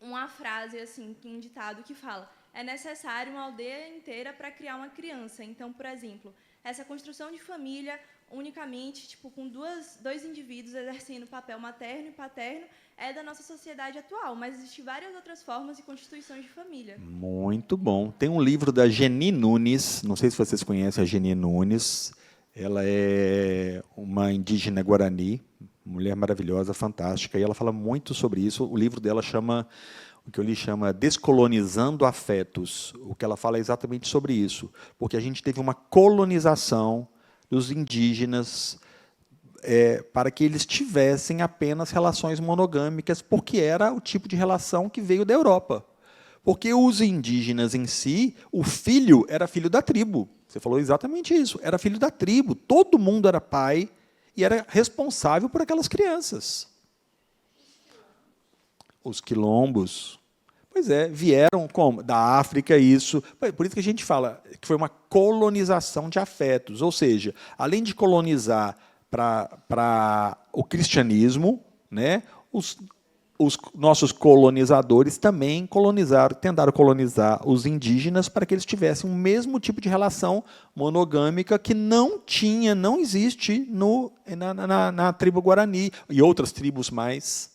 uma frase, assim, um ditado que fala: é necessário uma aldeia inteira para criar uma criança. Então, por exemplo, essa construção de família unicamente, tipo, com dois indivíduos exercendo papel materno e paterno, é da nossa sociedade atual, mas existem várias outras formas e constituições de família. Muito bom. Tem um livro da Geni Nunes, não sei se vocês conhecem a Geni Nunes, ela é uma indígena guarani, mulher maravilhosa, fantástica, e ela fala muito sobre isso. O livro dela chama, o que eu li chama Descolonizando Afetos. O que ela fala é exatamente sobre isso, porque a gente teve uma colonização dos indígenas para que eles tivessem apenas relações monogâmicas, porque era o tipo de relação que veio da Europa. Porque os indígenas em si, o filho era filho da tribo. Você falou exatamente isso, era filho da tribo. Todo mundo era pai e era responsável por aquelas crianças. Os quilombos, pois é, vieram como? Da África, isso. Por isso que a gente fala que foi uma colonização de afetos. Ou seja, além de colonizar para o cristianismo, né, os nossos colonizadores também tentaram colonizar os indígenas para que eles tivessem o mesmo tipo de relação monogâmica que não existe na tribo Guarani e outras tribos mais.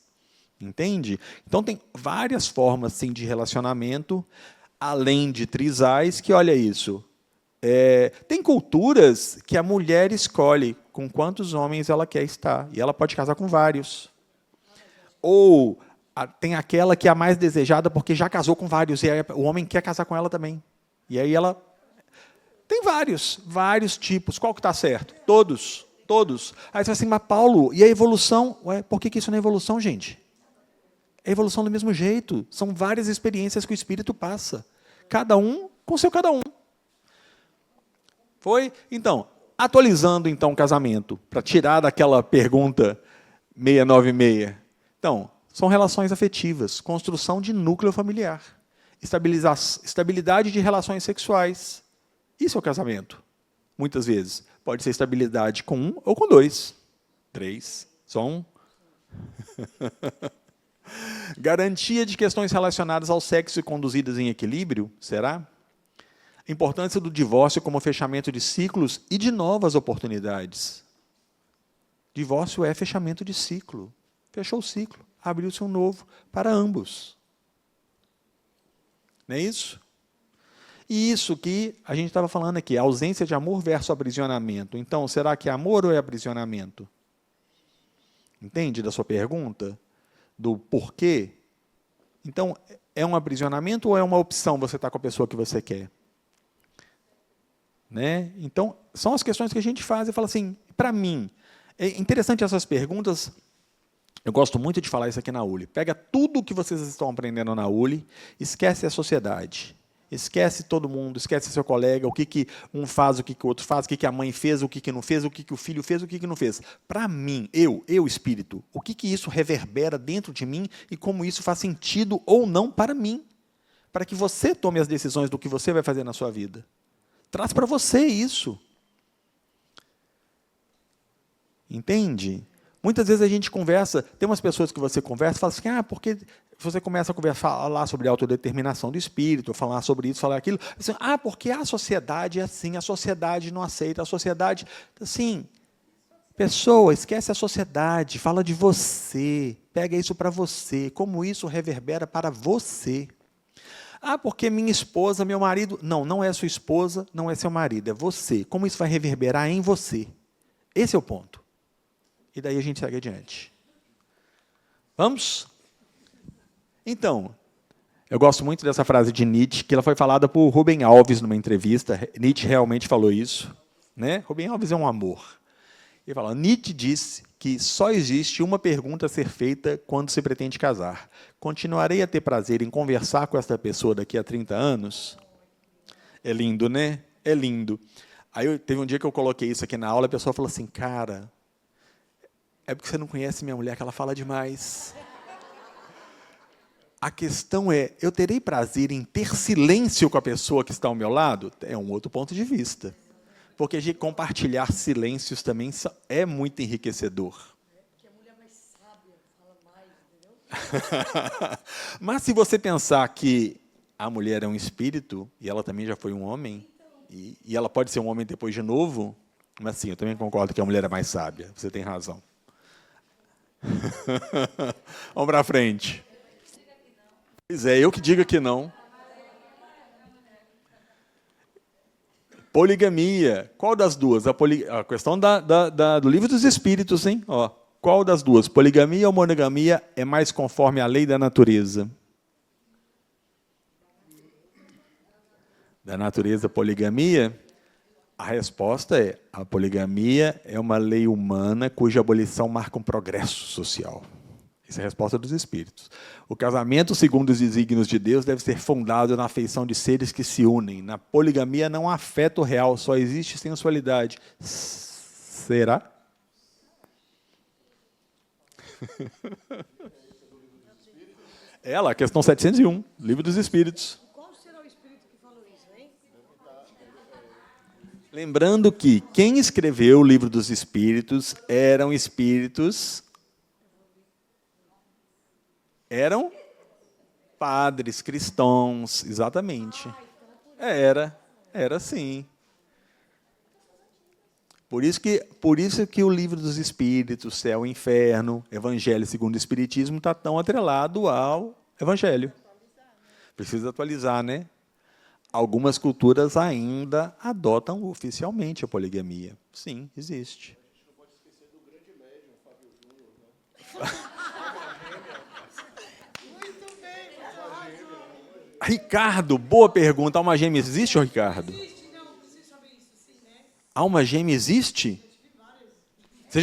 Entende? Então, tem várias formas sim, de relacionamento, além de trisais, que, olha isso, tem culturas que a mulher escolhe com quantos homens ela quer estar, e ela pode casar com vários. Ou tem aquela que é a mais desejada porque já casou com vários, e aí o homem quer casar com ela também. E aí ela... Tem vários tipos. Qual que está certo? Todos. Aí você fala assim, mas Paulo, e a evolução? Ué, por que isso não é evolução, gente? É evolução do mesmo jeito. São várias experiências que o espírito passa. Cada um com seu cada um. Foi? Então, atualizando então o casamento, para tirar daquela pergunta 696. Então, são relações afetivas, construção de núcleo familiar, estabilidade de relações sexuais. Isso é o casamento. Muitas vezes. Pode ser estabilidade com um ou com dois. 3. Só um. Garantia de questões relacionadas ao sexo e conduzidas em equilíbrio, será? Importância do divórcio como fechamento de ciclos e de novas oportunidades. Divórcio é fechamento de ciclo. Fechou o ciclo, abriu-se um novo para ambos. Não é isso? E isso que a gente estava falando aqui, ausência de amor versus aprisionamento. Então, será que é amor ou é aprisionamento? Entende da sua pergunta? Do porquê? Então, é um aprisionamento ou é uma opção você estar com a pessoa que você quer? Né? Então, são as questões que a gente faz e fala assim, para mim, é interessante essas perguntas, eu gosto muito de falar isso aqui na ULI. Pega tudo o que vocês estão aprendendo na ULI, esquece a sociedade. Esquece todo mundo, esquece seu colega, o que um faz, o que o outro faz, o que a mãe fez, o que não fez, o que o filho fez, o que não fez. Para mim, eu espírito, o que isso reverbera dentro de mim e como isso faz sentido ou não para mim. Para que você tome as decisões do que você vai fazer na sua vida. Traz para você isso. Entende? Muitas vezes a gente conversa, tem umas pessoas que você conversa e fala assim, porque você começa a falar sobre a autodeterminação do espírito, falar sobre isso, falar aquilo, assim, porque a sociedade é assim, a sociedade não aceita, a sociedade, assim, pessoa, esquece a sociedade, fala de você, pega isso para você, como isso reverbera para você. Porque minha esposa, meu marido, não é sua esposa, não é seu marido, é você, como isso vai reverberar em você. Esse é o ponto. E daí a gente segue adiante. Vamos? Então, eu gosto muito dessa frase de Nietzsche, que ela foi falada por Rubem Alves numa entrevista. Nietzsche realmente falou isso. Né? Rubem Alves é um amor. Ele fala, Nietzsche disse que só existe uma pergunta a ser feita quando se pretende casar. Continuarei a ter prazer em conversar com essa pessoa daqui a 30 anos? É lindo, né? É lindo. Aí teve um dia que eu coloquei isso aqui na aula, a pessoa falou assim, cara, é porque você não conhece minha mulher, que ela fala demais. A questão é, eu terei prazer em ter silêncio com a pessoa que está ao meu lado? É um outro ponto de vista. Porque a gente compartilhar silêncios também é muito enriquecedor. Porque a mulher mais sábia fala mais, entendeu? Mas se você pensar que a mulher é um espírito, e ela também já foi um homem, e ela pode ser um homem depois de novo, mas sim, eu também concordo que a mulher é mais sábia. Você tem razão. Vamos para frente. Pois é, eu que diga que não. Poligamia. Qual das duas? A questão do Livro dos Espíritos, hein? Ó, qual das duas? Poligamia ou monogamia é mais conforme a lei da natureza? Da natureza, poligamia? A resposta é: a poligamia é uma lei humana cuja abolição marca um progresso social. Essa é a resposta dos Espíritos. O casamento, segundo os desígnios de Deus, deve ser fundado na afeição de seres que se unem. Na poligamia não há afeto real, só existe sensualidade. Será? Ela, questão 701, Livro dos Espíritos. Qual será o espírito que falou isso, hein? Lembrando que quem escreveu o Livro dos Espíritos eram espíritos... Eram padres, cristãos, exatamente. Era sim. Por isso que o Livro dos Espíritos, Céu e Inferno, Evangelho segundo o Espiritismo, está tão atrelado ao Evangelho. Precisa atualizar, né? Algumas culturas ainda adotam oficialmente a poligamia. Sim, existe. A gente não pode esquecer do grande médium, Fábio Júnior, né? Ricardo, boa pergunta. Alma gêmea existe, Ricardo? Existe, não. Você sabe isso, sim, né? Alma gêmea existe? Você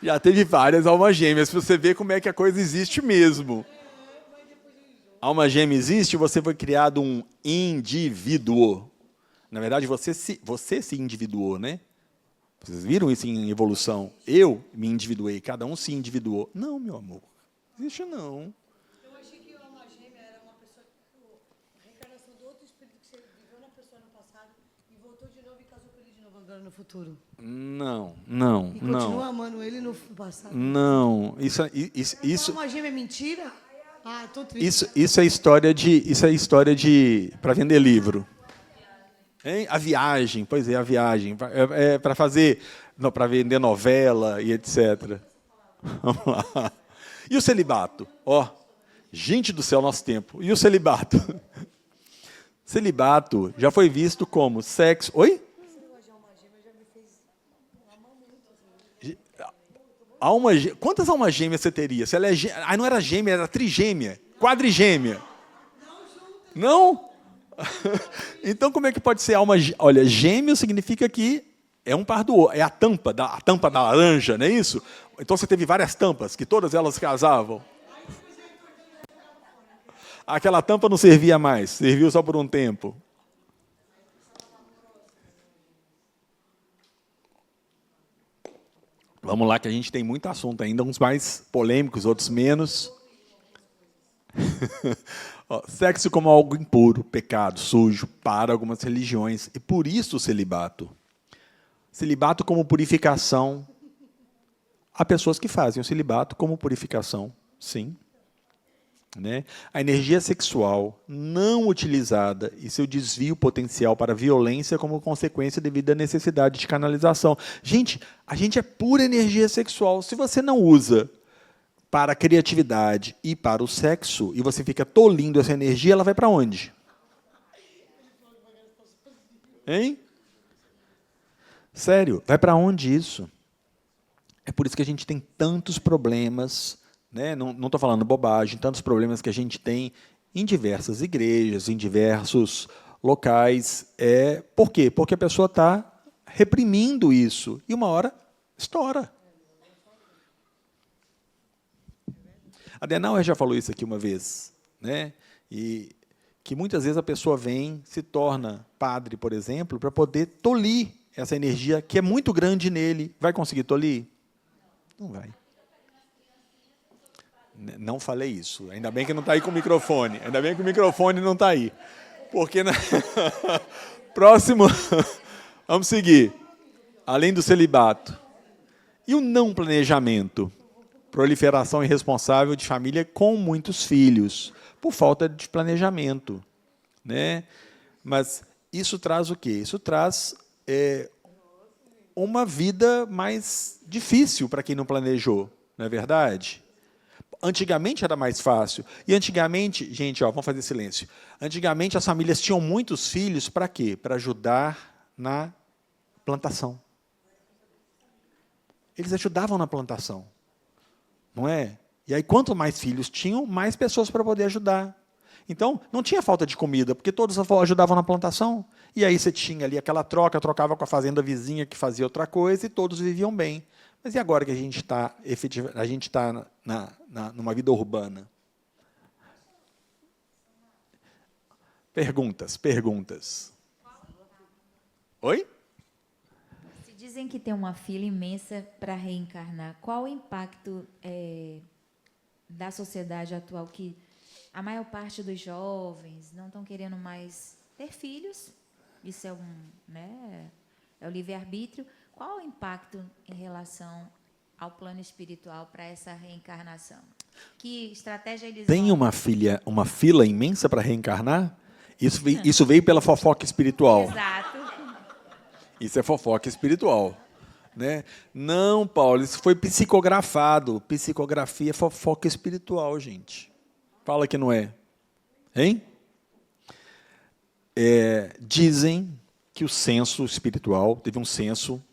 já teve várias almas gêmeas, para você ver como é que a coisa existe mesmo. Alma gêmea existe, você foi criado um indivíduo. Na verdade, você se individuou, né? Vocês viram isso em evolução? Eu me individuei, cada um se individuou. Não, meu amor. Existe não. Eu achei que a alma gêmea era uma pessoa, a reencarnação do outro espírito que você viveu na pessoa no passado e voltou de novo e casou com ele de novo agora no futuro. Não. E continua amando ele no passado. Não. Isso. A alma gêmea é mentira? Ah, tô triste. Isso é história de para vender livro. Hein? A viagem, pois é, a viagem. É para fazer, para vender novela e etc. Vamos lá. E o celibato? Ó, gente do céu, nosso tempo. E o celibato? Celibato já foi visto como sexo... Oi? Quantas almas gêmeas você teria? Se ela é não era gêmea, era trigêmea, quadrigêmea. Não? Então, como é que pode ser alma gêmea? Olha, gêmeo significa que é um par do outro. É a tampa da laranja, não é isso? Então, você teve várias tampas, que todas elas casavam. Aquela tampa não servia mais, serviu só por um tempo. Vamos lá, que a gente tem muito assunto ainda, uns mais polêmicos, outros menos. Sexo como algo impuro, pecado, sujo, para algumas religiões. E por isso o celibato. Celibato como purificação. Há pessoas que fazem o celibato como purificação, sim. Né? A energia sexual não utilizada e seu desvio potencial para violência como consequência devido à necessidade de canalização. Gente, a gente é pura energia sexual. Se você não usa para a criatividade e para o sexo, e você fica tolindo essa energia, ela vai para onde? Hein? Sério, vai para onde isso? É por isso que a gente tem tantos problemas, né? Não estou falando bobagem, tantos problemas que a gente tem em diversas igrejas, em diversos locais. Por quê? Porque a pessoa está reprimindo isso, e uma hora estoura. A Adenauer já falou isso aqui uma vez, né? E que muitas vezes a pessoa se torna padre, por exemplo, para poder tolir essa energia que é muito grande nele. Vai conseguir tolir? Não vai. Não falei isso. Ainda bem que não está aí com o microfone. Ainda bem que o microfone não está aí. Porque próximo, vamos seguir. Além do celibato. E o não planejamento? proliferação irresponsável de família com muitos filhos, por falta de planejamento, né? Mas isso traz o quê? Isso traz uma vida mais difícil para quem não planejou, não é verdade? Antigamente era mais fácil. E antigamente, gente, ó, vamos fazer silêncio. Antigamente as famílias tinham muitos filhos para quê? Para ajudar na plantação. Eles ajudavam na plantação, não é? E aí, quanto mais filhos tinham, mais pessoas para poder ajudar. Então, não tinha falta de comida, porque todos ajudavam na plantação. E aí você tinha ali aquela troca, trocava com a fazenda vizinha que fazia outra coisa e todos viviam bem. Mas e agora que a gente está numa vida urbana? Perguntas. Oi? Se dizem que tem uma fila imensa para reencarnar, qual o impacto da sociedade atual que a maior parte dos jovens não estão querendo mais ter filhos? Isso é é o livre-arbítrio. Qual o impacto em relação ao plano espiritual para essa reencarnação? Que estratégia eles Tem uma fila imensa para reencarnar? Isso veio pela fofoca espiritual. Exato. Isso é fofoca espiritual, né? Não, Paulo, isso foi psicografado. Psicografia é fofoca espiritual, gente. Fala que não é. Hein? Dizem que o censo espiritual, teve um censo,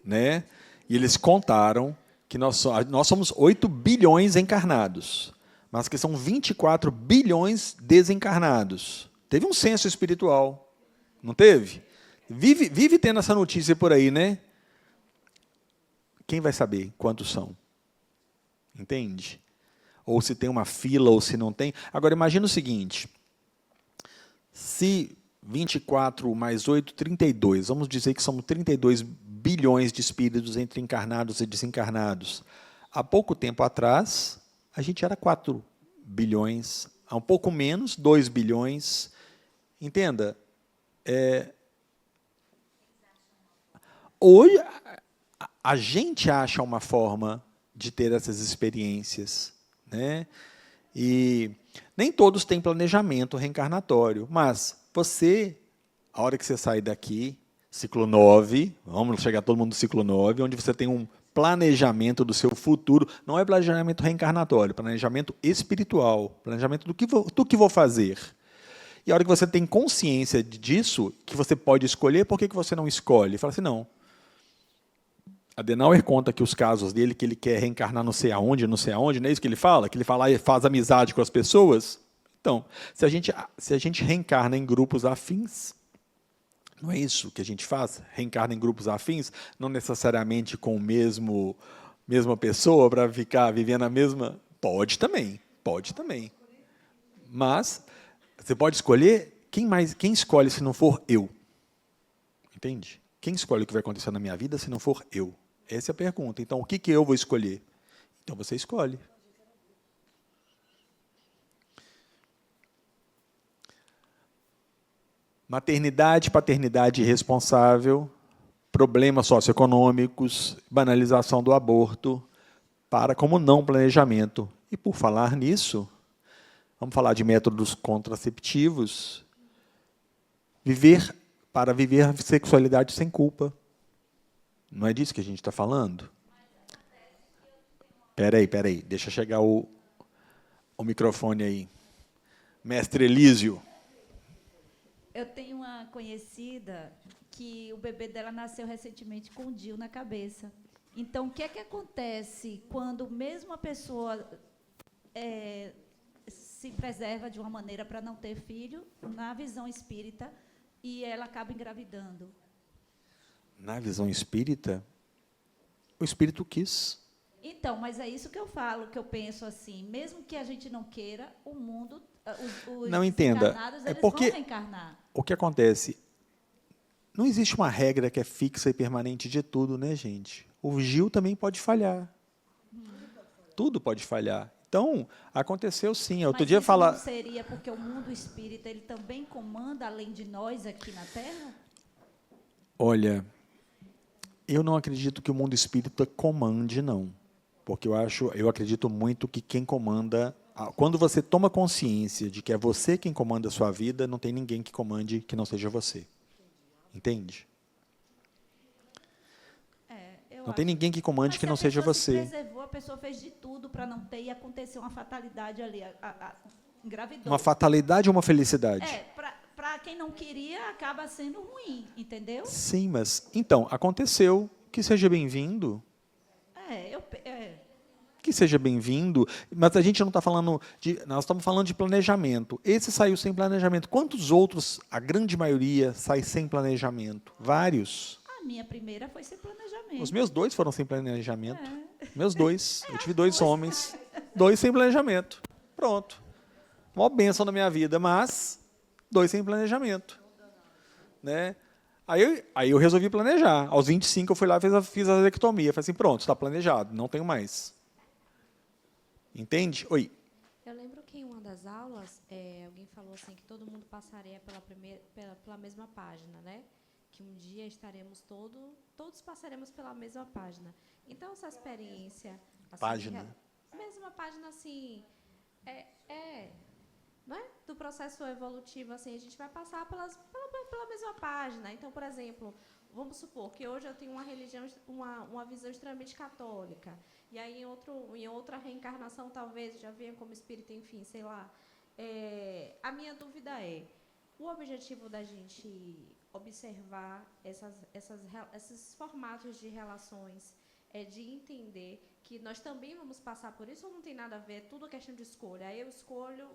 né? E eles contaram que nós somos 8 bilhões encarnados, mas que são 24 bilhões desencarnados. Teve um censo espiritual, não teve? Vive tendo essa notícia por aí, né? Quem vai saber quantos são? Entende? Ou se tem uma fila, ou se não tem. Agora, imagina o seguinte. Se 24 mais 8, 32. Vamos dizer que são 32 bilhões de espíritos entre encarnados e desencarnados. Há pouco tempo atrás, a gente era 4 bilhões. Há um pouco menos, 2 bilhões. Entenda? Hoje, a gente acha uma forma de ter essas experiências, né? E nem todos têm planejamento reencarnatório, mas você, a hora que você sair daqui, ciclo 9, vamos chegar todo mundo no ciclo 9, onde você tem um planejamento do seu futuro, não é planejamento reencarnatório, planejamento espiritual, planejamento do que vou fazer. E a hora que você tem consciência disso, que você pode escolher, por que você não escolhe? Fala assim, não. Adenauer conta que os casos dele, que ele quer reencarnar não sei aonde, não é isso que ele fala? Que ele fala e faz amizade com as pessoas? Então, se a gente reencarna em grupos afins, não é isso que a gente faz? Reencarna em grupos afins, não necessariamente com a mesma pessoa para ficar vivendo a mesma... Pode também. Mas você pode escolher, quem escolhe se não for eu? Entende? Quem escolhe o que vai acontecer na minha vida se não for eu? Essa é a pergunta. Então, o que eu vou escolher? Então, você escolhe. Maternidade, paternidade irresponsável, problemas socioeconômicos, banalização do aborto, como não planejamento. E, por falar nisso, vamos falar de métodos contraceptivos. Para viver a sexualidade sem culpa. Não é disso que a gente está falando? Espera aí, deixa chegar o microfone aí. Mestre Elísio. Eu tenho uma conhecida que o bebê dela nasceu recentemente com um DIU na cabeça. Então, o que acontece quando mesmo a pessoa se preserva de uma maneira para não ter filho, na visão espírita, e ela acaba engravidando? Na visão espírita, o espírito quis. Então, mas é isso que eu falo, que eu penso assim, mesmo que a gente não queira, o mundo, os não entenda, eles porque vão reencarnar. O que acontece? Não existe uma regra que é fixa e permanente de tudo, né, gente? O Gil também pode falhar. Tudo pode falhar. Então, aconteceu sim. Outro dia não seria porque o mundo espírita ele também comanda além de nós aqui na Terra? Olha, eu não acredito que o mundo espírita comande, não. porque eu acredito muito que quem comanda, quando você toma consciência de que é você quem comanda a sua vida, não tem ninguém que comande que não seja você. Entende? Não tem ninguém que comande que não seja você. Preservou, a pessoa fez de tudo para não ter e aconteceu uma fatalidade ali, engravidou. Uma fatalidade ou uma felicidade? Para quem não queria, acaba sendo ruim, entendeu? Sim, mas então aconteceu. Que seja bem-vindo. Que seja bem-vindo. Mas a gente não está falando de, nós estamos falando de planejamento. Esse saiu sem planejamento. Quantos outros? A grande maioria sai sem planejamento. Vários. A minha primeira foi sem planejamento. Os meus 2 foram sem planejamento. Meus 2. Eu tive 2 homens. 2 sem planejamento. Pronto. Uma bênção na minha vida, mas 2 sem planejamento. Né? Aí eu resolvi planejar. Aos 25 eu fui lá e fiz a vasectomia. Falei assim, pronto, está planejado, não tenho mais. Entende? Oi. Eu lembro que em uma das aulas, alguém falou assim que todo mundo passaria pela mesma página, né? Que um dia estaremos todos passaremos pela mesma página. Então, essa experiência... Assim, página? Mesma página, assim... Não é? Do processo evolutivo, assim, a gente vai passar pela mesma página. Então, por exemplo, vamos supor que hoje eu tenho uma religião, uma visão extremamente católica, e aí em outra reencarnação, talvez, eu já venha como espírito, enfim, sei lá. A minha dúvida é, o objetivo da gente observar esses formatos de relações, de entender que nós também vamos passar por isso, ou não tem nada a ver, é tudo questão de escolha. Aí eu escolho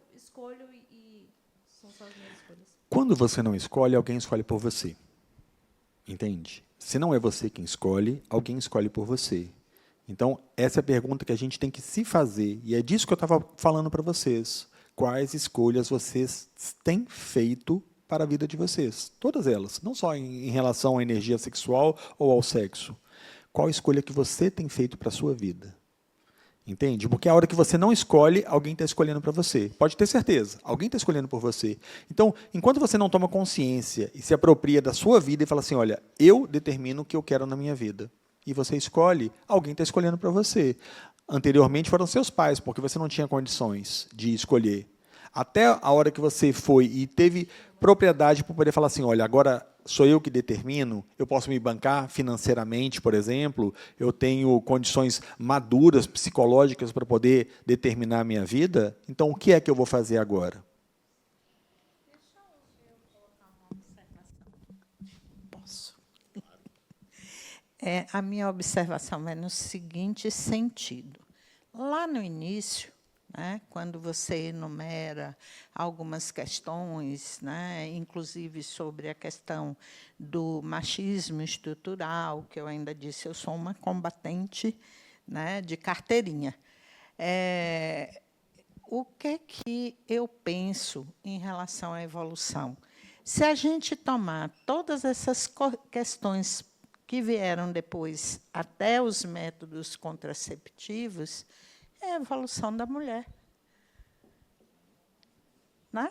e são só as minhas escolhas. Quando você não escolhe, alguém escolhe por você. Entende? Se não é você quem escolhe, alguém escolhe por você. Então, essa é a pergunta que a gente tem que se fazer, e é disso que eu estava falando para vocês. Quais escolhas vocês têm feito para a vida de vocês? Todas elas, não só em relação à energia sexual ou ao sexo. Qual a escolha que você tem feito para a sua vida? Entende? Porque a hora que você não escolhe, alguém está escolhendo para você. Pode ter certeza, alguém está escolhendo por você. Então, enquanto você não toma consciência e se apropria da sua vida e fala assim, olha, eu determino o que eu quero na minha vida. E você escolhe, alguém está escolhendo para você. Anteriormente foram seus pais, porque você não tinha condições de escolher. Até a hora que você foi e teve propriedade para poder falar assim, olha, agora sou eu que determino, eu posso me bancar financeiramente, por exemplo, eu tenho condições maduras, psicológicas para poder determinar a minha vida, então o que é que eu vou fazer agora? Posso. A minha observação vai no seguinte sentido. Lá no início, né, quando você enumera algumas questões, né, inclusive sobre a questão do machismo estrutural, que eu ainda disse, eu sou uma combatente, né, de carteirinha. O que eu penso em relação à evolução? Se a gente tomar todas essas questões que vieram depois, até os métodos contraceptivos, é a evolução da mulher. Né?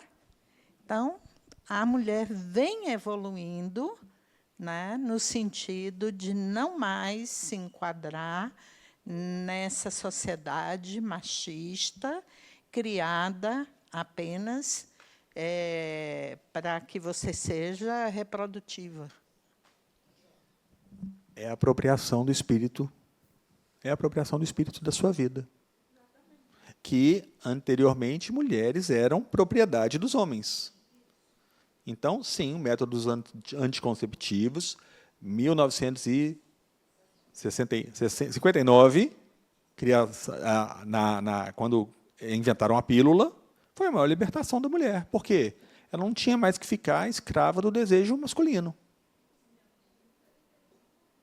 Então, a mulher vem evoluindo, né, no sentido de não mais se enquadrar nessa sociedade machista, criada apenas para que você seja reprodutiva. É a apropriação do espírito. É a apropriação do espírito da sua vida. Que, anteriormente, mulheres eram propriedade dos homens. Então, sim, métodos anticonceptivos, 1959, quando inventaram a pílula, foi a maior libertação da mulher. Por quê? Ela não tinha mais que ficar escrava do desejo masculino.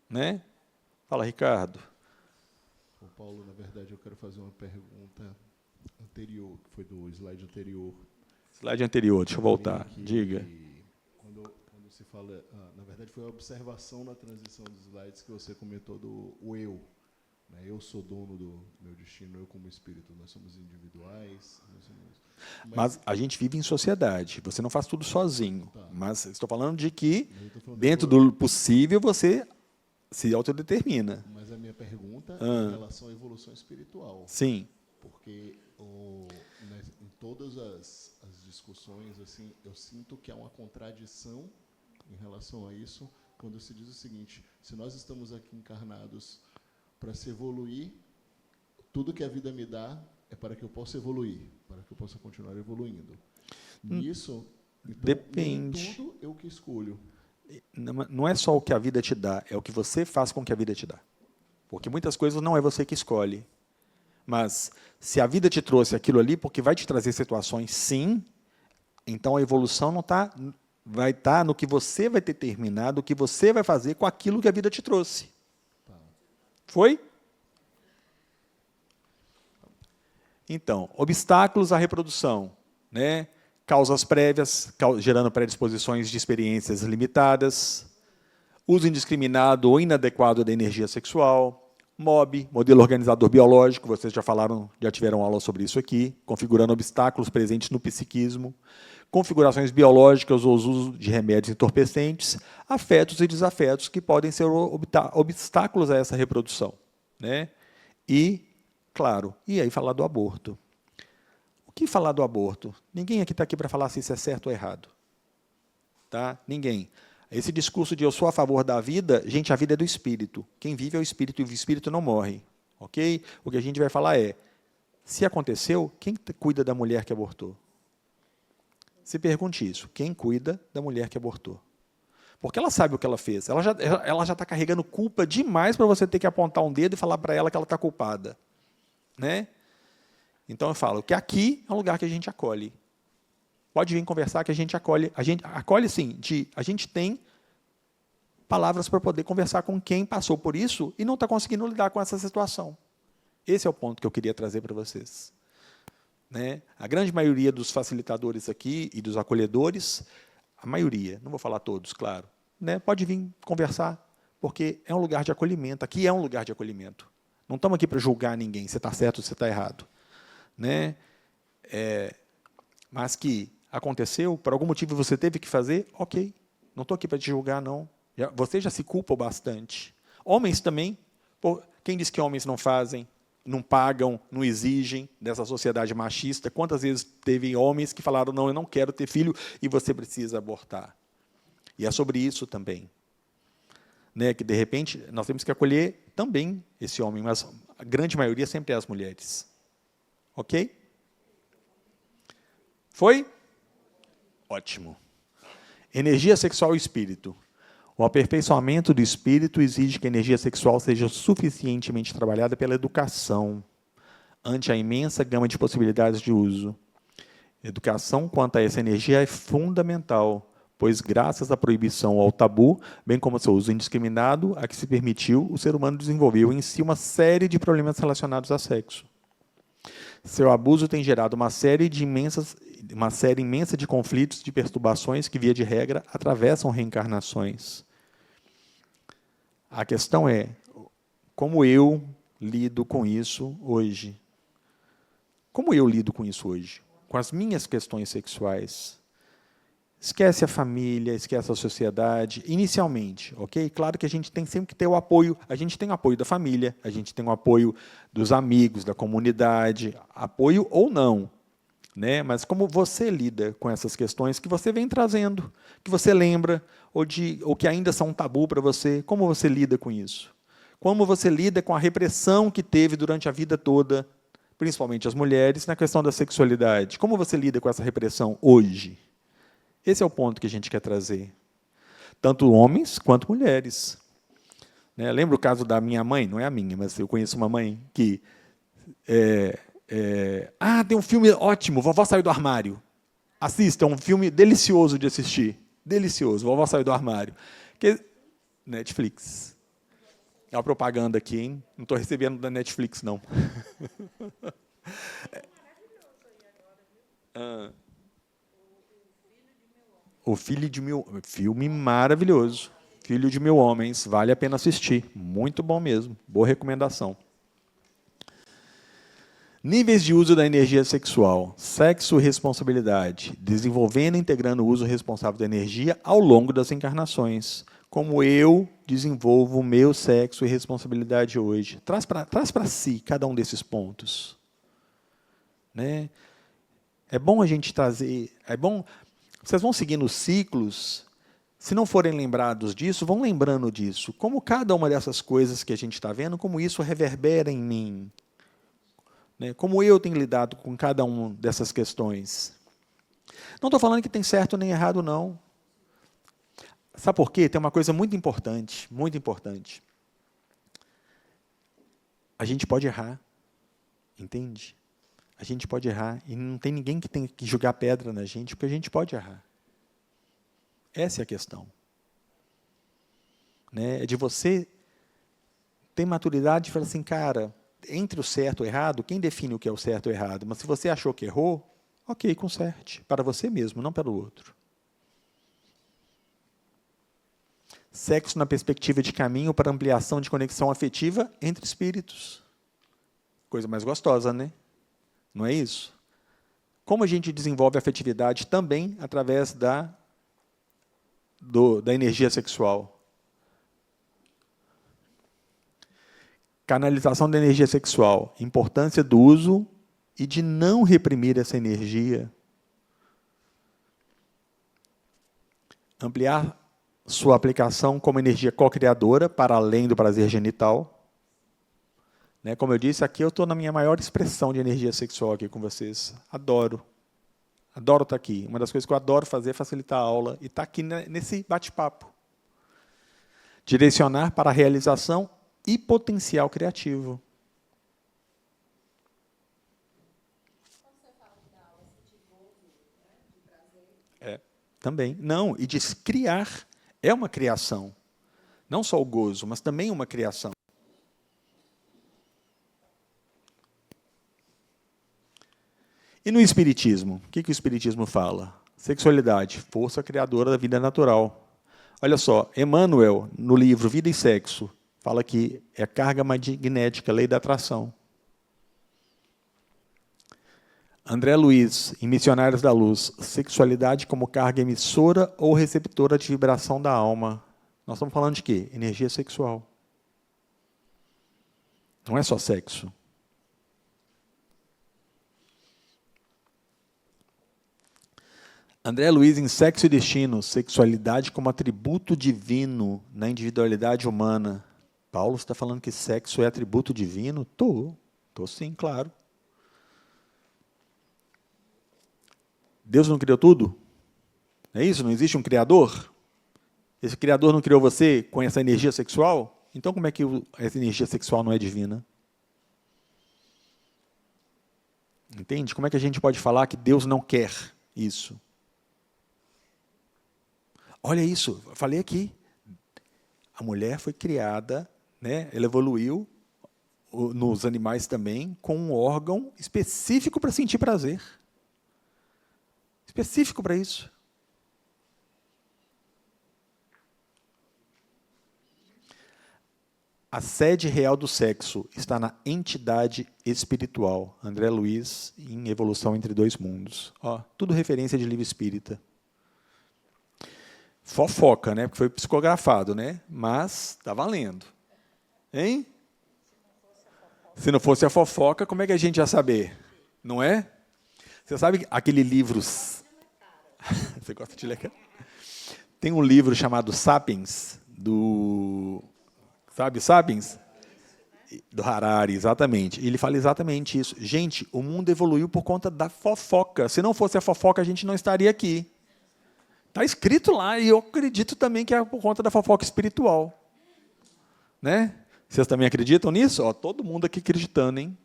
Né? Fala, Ricardo. Ô, Paulo, na verdade, eu quero fazer uma pergunta anterior, que foi do slide anterior. Slide anterior, deixa eu voltar. Diga. Quando você fala, na verdade, foi a observação na transição dos slides que você comentou do eu. Né? Eu sou dono do meu destino, eu como espírito. Nós somos individuais. Mas a gente vive em sociedade. Você não faz tudo sozinho. Tá. Mas estou falando de que, dentro do possível, você se autodetermina. Mas a minha pergunta pergunta em relação à evolução espiritual. Sim. Porque em todas as discussões, assim, eu sinto que há uma contradição em relação a isso, quando se diz o seguinte: se nós estamos aqui encarnados para se evoluir, tudo que a vida me dá é para que eu possa evoluir, para que eu possa continuar evoluindo. Nisso, então, depende. Nem tudo eu que escolho. Não é só o que a vida te dá, é o que você faz com o que a vida te dá. Porque muitas coisas não é você que escolhe. Mas se a vida te trouxe aquilo ali, porque vai te trazer situações, sim, então a evolução não vai estar no que você vai determinar, do que você vai fazer com aquilo que a vida te trouxe. Foi? Então, obstáculos à reprodução, né? Causas prévias, gerando predisposições de experiências limitadas, uso indiscriminado ou inadequado da energia sexual, MOB, modelo organizador biológico, vocês já tiveram aula sobre isso aqui, configurando obstáculos presentes no psiquismo, configurações biológicas ou uso de remédios entorpecentes, afetos e desafetos que podem ser obstáculos a essa reprodução, né? E, claro, e aí falar do aborto. O que falar do aborto? Ninguém aqui está aqui para falar se isso é certo ou errado. Tá? Ninguém. Esse discurso de eu sou a favor da vida, gente, a vida é do espírito. Quem vive é o espírito e o espírito não morre. Ok? O que a gente vai falar é, se aconteceu, quem cuida da mulher que abortou? Se pergunte isso. Quem cuida da mulher que abortou? Porque ela sabe o que ela fez. Ela já está carregando culpa demais para você ter que apontar um dedo e falar para ela que ela está culpada. Né? Então, eu falo que aqui é um lugar que a gente acolhe. Pode vir conversar que a gente acolhe. A gente acolhe, sim, a gente tem palavras para poder conversar com quem passou por isso e não está conseguindo lidar com essa situação. Esse é o ponto que eu queria trazer para vocês. Né? A grande maioria dos facilitadores aqui e dos acolhedores, a maioria, não vou falar todos, claro, né? Pode vir conversar, porque é um lugar de acolhimento. Aqui é um lugar de acolhimento. Não estamos aqui para julgar ninguém, se está certo ou se está errado. Né? Mas que aconteceu, por algum motivo você teve que fazer, ok. Não estou aqui para te julgar, não. Você já se culpa bastante. Homens também. Quem diz que homens não fazem, não pagam, não exigem dessa sociedade machista? Quantas vezes teve homens que falaram, não, eu não quero ter filho, e você precisa abortar? E é sobre isso também. Né? Que, de repente, nós temos que acolher também esse homem, mas a grande maioria sempre é as mulheres. Ok? Foi? Ótimo. Energia sexual e espírito. O aperfeiçoamento do espírito exige que a energia sexual seja suficientemente trabalhada pela educação, ante a imensa gama de possibilidades de uso. Educação quanto a essa energia é fundamental, pois, graças à proibição ou ao tabu, bem como ao seu uso indiscriminado, a que se permitiu, o ser humano desenvolveu em si uma série de problemas relacionados a sexo. Seu abuso tem gerado uma série imensa de conflitos, de perturbações que, via de regra, atravessam reencarnações. A questão é, como eu lido com isso hoje? Como eu lido com isso hoje? Com as minhas questões sexuais? Esquece a família, esquece a sociedade, inicialmente, ok? Claro que a gente tem sempre que ter o apoio, a gente tem o apoio da família, a gente tem o apoio dos amigos, da comunidade, apoio ou não, né? Mas como você lida com essas questões que você vem trazendo, que você lembra, ou que ainda são um tabu para você, como você lida com isso? Como você lida com a repressão que teve durante a vida toda, principalmente as mulheres, na questão da sexualidade? Como você lida com essa repressão hoje? Esse é o ponto que a gente quer trazer. Tanto homens quanto mulheres. Né? Lembra o caso da minha mãe? Não é a minha, mas eu conheço uma mãe que... tem um filme ótimo, Vovó Saiu do Armário. Assista, é um filme delicioso de assistir. Delicioso, Vovó Saiu do Armário. Netflix. É uma propaganda aqui, hein? Não estou recebendo da Netflix, não. O Filho de Mil... Filme maravilhoso. Filho de Mil Homens. Vale a pena assistir. Muito bom mesmo. Boa recomendação. Níveis de uso da energia sexual. Sexo e responsabilidade. Desenvolvendo e integrando o uso responsável da energia ao longo das encarnações. como eu desenvolvo o meu sexo e responsabilidade hoje. Traz para si cada um desses pontos. Né? É bom a gente trazer... É bom, vocês vão seguindo os ciclos. Se não forem lembrados disso, vão lembrando disso. Como cada uma dessas coisas que a gente está vendo, como isso reverbera em mim. Né? Como eu tenho lidado com cada uma dessas questões. Não estou falando que tem certo nem errado, não. Sabe por quê? Tem uma coisa muito importante, muito importante. A gente pode errar, entende? A gente pode errar, e não tem ninguém que tem que jogar pedra na gente, porque a gente pode errar. Essa é a questão. Né? É de você ter maturidade e falar assim, cara, entre o certo e o errado, quem define o que é o certo e o errado? Mas se você achou que errou, ok, conserte, para você mesmo, não pelo outro. Sexo na perspectiva de caminho para ampliação de conexão afetiva entre espíritos. Coisa mais gostosa, né? Não é isso? Como a gente desenvolve a afetividade também através da energia sexual. Canalização da energia sexual. Importância do uso e de não reprimir essa energia. Ampliar sua aplicação como energia co-criadora para além do prazer genital. Né? Como eu disse, aqui eu estou na minha maior expressão de energia sexual aqui com vocês. Adoro. Adoro estar aqui. Uma das coisas que eu adoro fazer é facilitar a aula e estar aqui nesse bate-papo. Direcionar para a realização e potencial criativo. Também. Não, e de criar. É uma criação. Não só o gozo, mas também uma criação. E no Espiritismo? O que o Espiritismo fala? Sexualidade, força criadora da vida natural. Olha só, Emmanuel, no livro Vida e Sexo, fala que é a carga magnética, lei da atração. André Luiz, em Missionários da Luz, sexualidade como carga emissora ou receptora de vibração da alma. Nós estamos falando de quê? Energia sexual. Não é só sexo. André Luiz, em Sexo e Destino, sexualidade como atributo divino na individualidade humana. Paulo está falando que sexo é atributo divino? Estou sim, claro. Deus não criou tudo? É isso? Não existe um Criador? Esse Criador não criou você com essa energia sexual? Então como é que essa energia sexual não é divina? Entende? Como é que a gente pode falar que Deus não quer isso? Olha isso, eu falei aqui. A mulher foi criada, né, ela evoluiu, nos animais também, com um órgão específico para sentir prazer. Específico para isso. A sede real do sexo está na entidade espiritual. André Luiz, em Evolução entre Dois Mundos. Ó, tudo referência de livro espírita. Fofoca, né? Porque foi psicografado, né? Mas está valendo. Hein? Se não fosse a fofoca, como é que a gente ia saber? Não é? Você sabe aquele livro... Você gosta de ler? Tem um livro chamado Sapiens, do... Sabe Sapiens? Do Harari, exatamente. Ele fala exatamente isso. Gente, o mundo evoluiu por conta da fofoca. Se não fosse a fofoca, a gente não estaria aqui. Está escrito lá, e eu acredito também que é por conta da fofoca espiritual. Né? Vocês também acreditam nisso? Ó, todo mundo aqui acreditando, hein?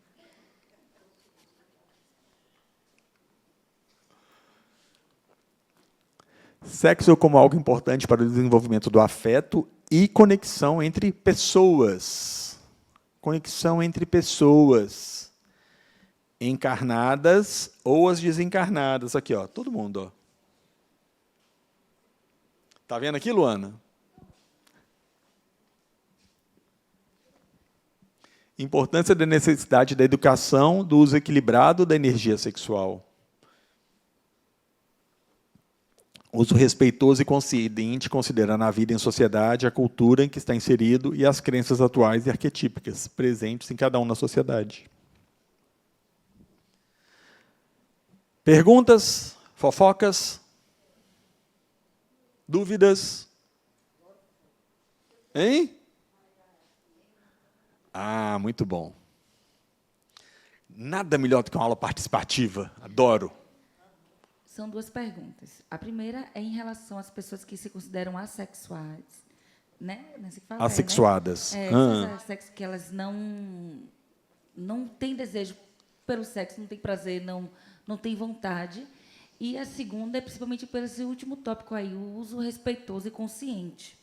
Sexo como algo importante para o desenvolvimento do afeto e conexão entre pessoas. Conexão entre pessoas. Encarnadas ou as desencarnadas. Aqui, ó, todo mundo. Está vendo aqui, Luana? Importância da necessidade da educação, do uso equilibrado da energia sexual. Uso respeitoso e consciente, considerando a vida em sociedade, a cultura em que está inserido e as crenças atuais e arquetípicas presentes em cada um na sociedade. Perguntas? Fofocas? Dúvidas? Hein? Ah, muito bom. Nada melhor do que uma aula participativa. Adoro. São duas perguntas. A primeira é em relação às pessoas que se consideram assexuais, né? Assexuadas. Né? Sexo que elas não têm desejo pelo sexo, não têm prazer, não têm vontade. E a segunda é principalmente pelo esse último tópico aí, o uso respeitoso e consciente.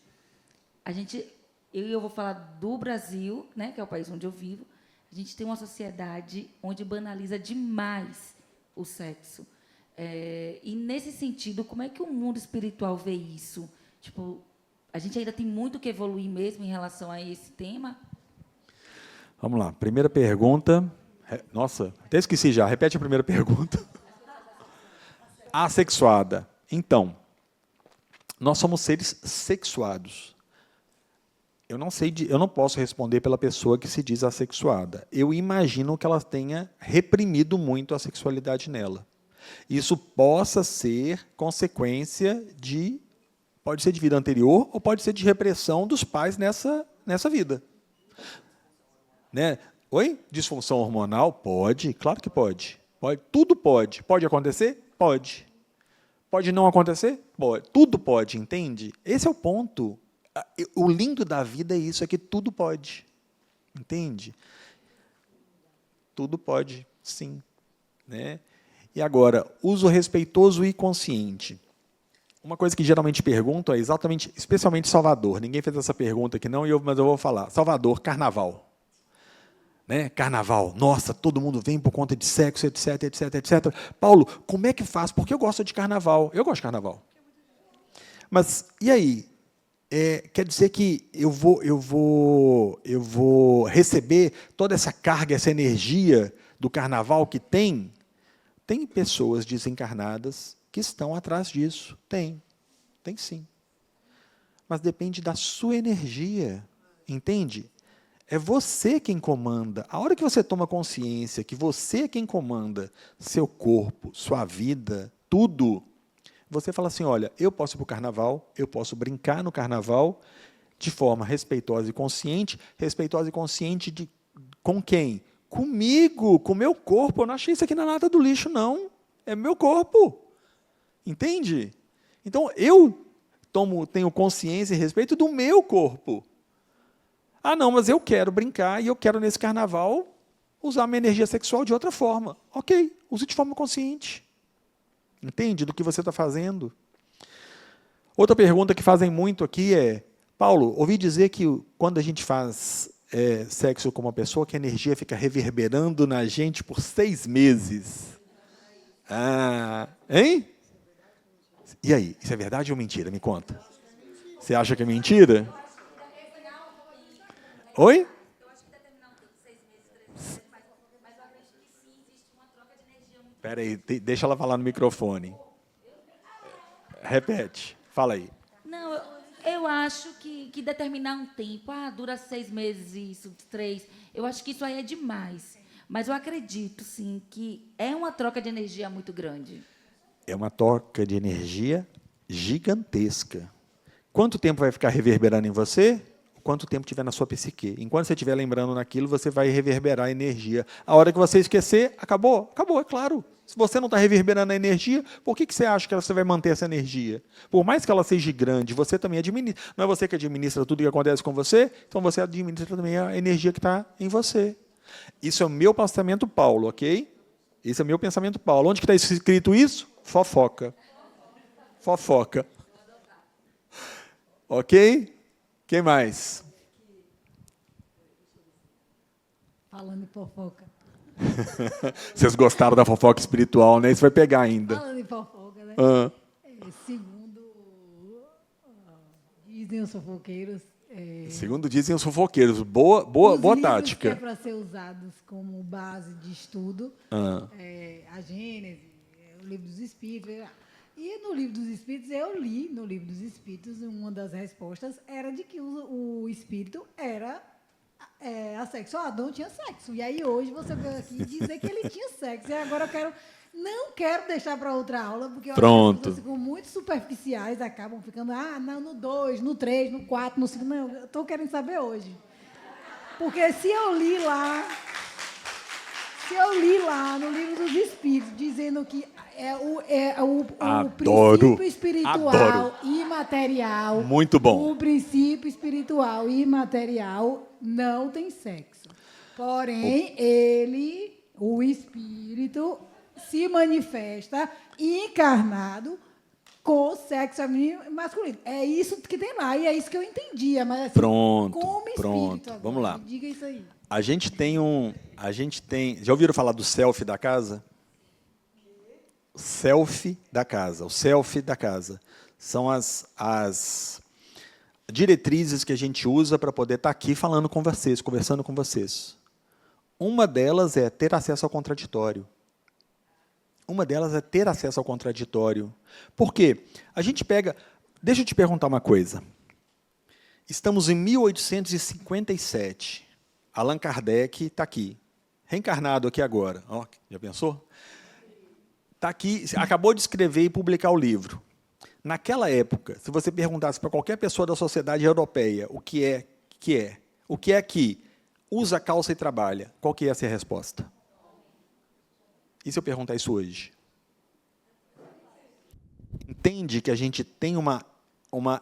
Eu vou falar do Brasil, né, que é o país onde eu vivo. A gente tem uma sociedade onde banaliza demais o sexo. E, nesse sentido, como é que o mundo espiritual vê isso? Tipo, a gente ainda tem muito que evoluir mesmo em relação a esse tema? Vamos lá. Primeira pergunta. Nossa, até esqueci já. Repete a primeira pergunta. Assexuada. Então, nós somos seres sexuados. Eu não posso responder pela pessoa que se diz assexuada. Eu imagino que ela tenha reprimido muito a sexualidade nela. Isso possa ser consequência pode ser de vida anterior ou pode ser de repressão dos pais nessa vida. Né? Oi? Disfunção hormonal? Pode, claro que pode. Tudo pode. Pode acontecer? Pode. Pode não acontecer? Pode. Tudo pode, entende? Esse é o ponto. O lindo da vida é isso, é que tudo pode. Entende? Tudo pode, sim. Né? E agora, uso respeitoso e consciente. Uma coisa que geralmente pergunto é exatamente, especialmente Salvador. Ninguém fez essa pergunta aqui não, mas eu vou falar. Salvador, carnaval. Né? Carnaval. Nossa, todo mundo vem por conta de sexo, etc, etc, etc. Paulo, como é que faz? Porque eu gosto de carnaval. Eu gosto de carnaval. Mas, e aí? Quer dizer que eu vou receber toda essa carga, essa energia do carnaval que tem? Tem pessoas desencarnadas que estão atrás disso. Tem sim. Mas depende da sua energia, entende? É você quem comanda. A hora que você toma consciência que você é quem comanda seu corpo, sua vida, tudo, você fala assim, olha, eu posso ir para o carnaval, eu posso brincar no carnaval de forma respeitosa e consciente com quem? Comigo, com o meu corpo. Eu não achei isso aqui na lata do lixo, não. É meu corpo. Entende? Então, eu tenho consciência e respeito do meu corpo. Ah, não, mas eu quero brincar e eu quero, nesse carnaval, usar minha energia sexual de outra forma. Ok, use de forma consciente. Entende do que você está fazendo? Outra pergunta que fazem muito aqui é, Paulo, ouvi dizer que quando a gente faz sexo com uma pessoa, que a energia fica reverberando na gente por 6 meses. Hein? E aí, isso é verdade ou mentira? Me conta. Você acha que é mentira? Oi? Espera aí, deixa ela falar no microfone. Repete, fala aí. Não, eu acho que determinar um tempo, dura 6 meses isso, 3, eu acho que isso aí é demais. Mas eu acredito, sim, que é uma troca de energia muito grande. É uma troca de energia gigantesca. Quanto tempo vai ficar reverberando em você? Quanto tempo tiver na sua psique. Enquanto você estiver lembrando naquilo, você vai reverberar a energia. A hora que você esquecer, acabou. Acabou, é claro. Se você não está reverberando a energia, por que você acha que você vai manter essa energia? Por mais que ela seja grande, você também administra. Não é você que administra tudo que acontece com você, então você administra também a energia que está em você. Isso é o meu pensamento Paulo, ok? Esse é o meu pensamento Paulo. Onde que está escrito isso? Fofoca. Fofoca. Ok? Quem mais? Falando em fofoca. Vocês gostaram da fofoca espiritual, né? Isso vai pegar ainda. Falando em fofoca, né? Segundo dizem os fofoqueiros... Segundo dizem os fofoqueiros. Boa tática. Que é para ser usados como base de estudo, a Gênese, o Livro dos Espíritos, E no Livro dos Espíritos, eu li no Livro dos Espíritos, uma das respostas era de que o espírito era assexuado, Adão tinha sexo. E aí hoje você veio aqui dizer que ele tinha sexo. E agora não quero deixar para outra aula, porque eu acho que as pessoas ficam muito superficiais, acabam ficando, não, no 2, no 3, no 4, no 5. Não, eu estou querendo saber hoje. Porque se eu li lá no Livro dos Espíritos, dizendo que o princípio espiritual imaterial. Muito bom. O princípio espiritual imaterial não tem sexo. Porém, o espírito, se manifesta encarnado com sexo feminino e masculino. É isso que tem lá, e é isso que eu entendia. Mas, assim, pronto. Agora, vamos lá. Diga isso aí. A gente tem. Já ouviram falar do selfie da casa? Selfie da casa. O selfie da casa. São as diretrizes que a gente usa para poder estar aqui falando com vocês, conversando com vocês. Uma delas é ter acesso ao contraditório. Por quê? A gente pega... Deixa eu te perguntar uma coisa. Estamos em 1857. Allan Kardec está aqui. Reencarnado aqui agora. Ó, já pensou? Está aqui, acabou de escrever e publicar o livro. Naquela época, se você perguntasse para qualquer pessoa da sociedade europeia o que é que usa calça e trabalha, qual que ia ser a resposta? E se eu perguntar isso hoje? Entende que a gente tem uma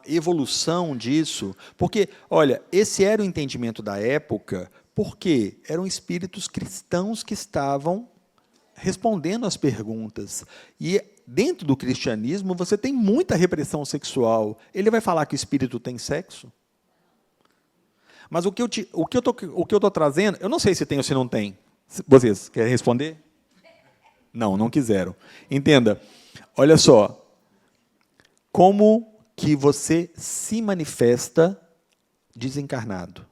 evolução disso? Porque, olha, esse era o entendimento da época, porque eram espíritos cristãos que estavam respondendo às perguntas. E dentro do cristianismo, você tem muita repressão sexual. Ele vai falar que o espírito tem sexo? Mas o que eu estou trazendo, eu não sei se tem ou se não tem. Vocês querem responder? Não quiseram. Entenda, olha só, como que você se manifesta desencarnado?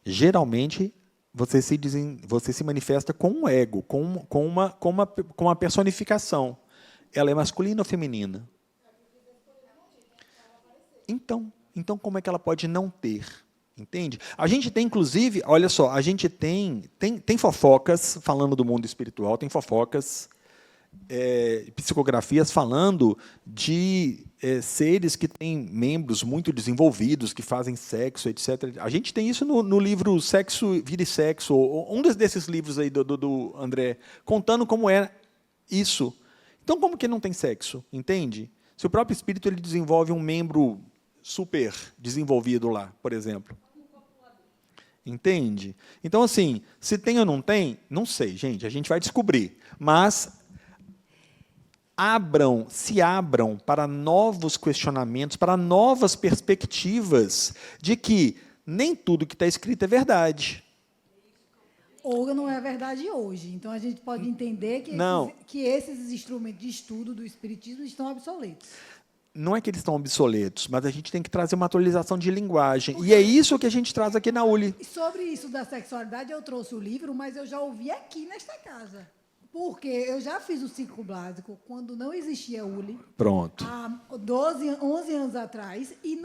Geralmente, você se manifesta com um ego, com uma personificação. Ela é masculina ou feminina? Então, como é que ela pode não ter? Entende? A gente tem, inclusive, olha só, a gente tem fofocas falando do mundo espiritual, tem fofocas, psicografias falando de seres que têm membros muito desenvolvidos, que fazem sexo, etc. A gente tem isso no livro Sexo, Vida e Sexo, um desses livros aí do André, contando como é isso. Então, como que não tem sexo? Entende? Se o próprio espírito ele desenvolve um membro super desenvolvido lá, por exemplo. Entende? Então, assim, se tem ou não tem, não sei, gente, a gente vai descobrir. Mas se abram para novos questionamentos, para novas perspectivas de que nem tudo que está escrito é verdade. Ou não é verdade hoje. Então, a gente pode entender que esses instrumentos de estudo do espiritismo estão obsoletos. Não é que eles estão obsoletos, mas a gente tem que trazer uma atualização de linguagem. E é isso que a gente traz aqui na ULI. Sobre isso da sexualidade, eu trouxe o livro, mas eu já ouvi aqui nesta casa. Porque eu já fiz o ciclo básico quando não existia ULI. Pronto. Há 11 anos atrás. E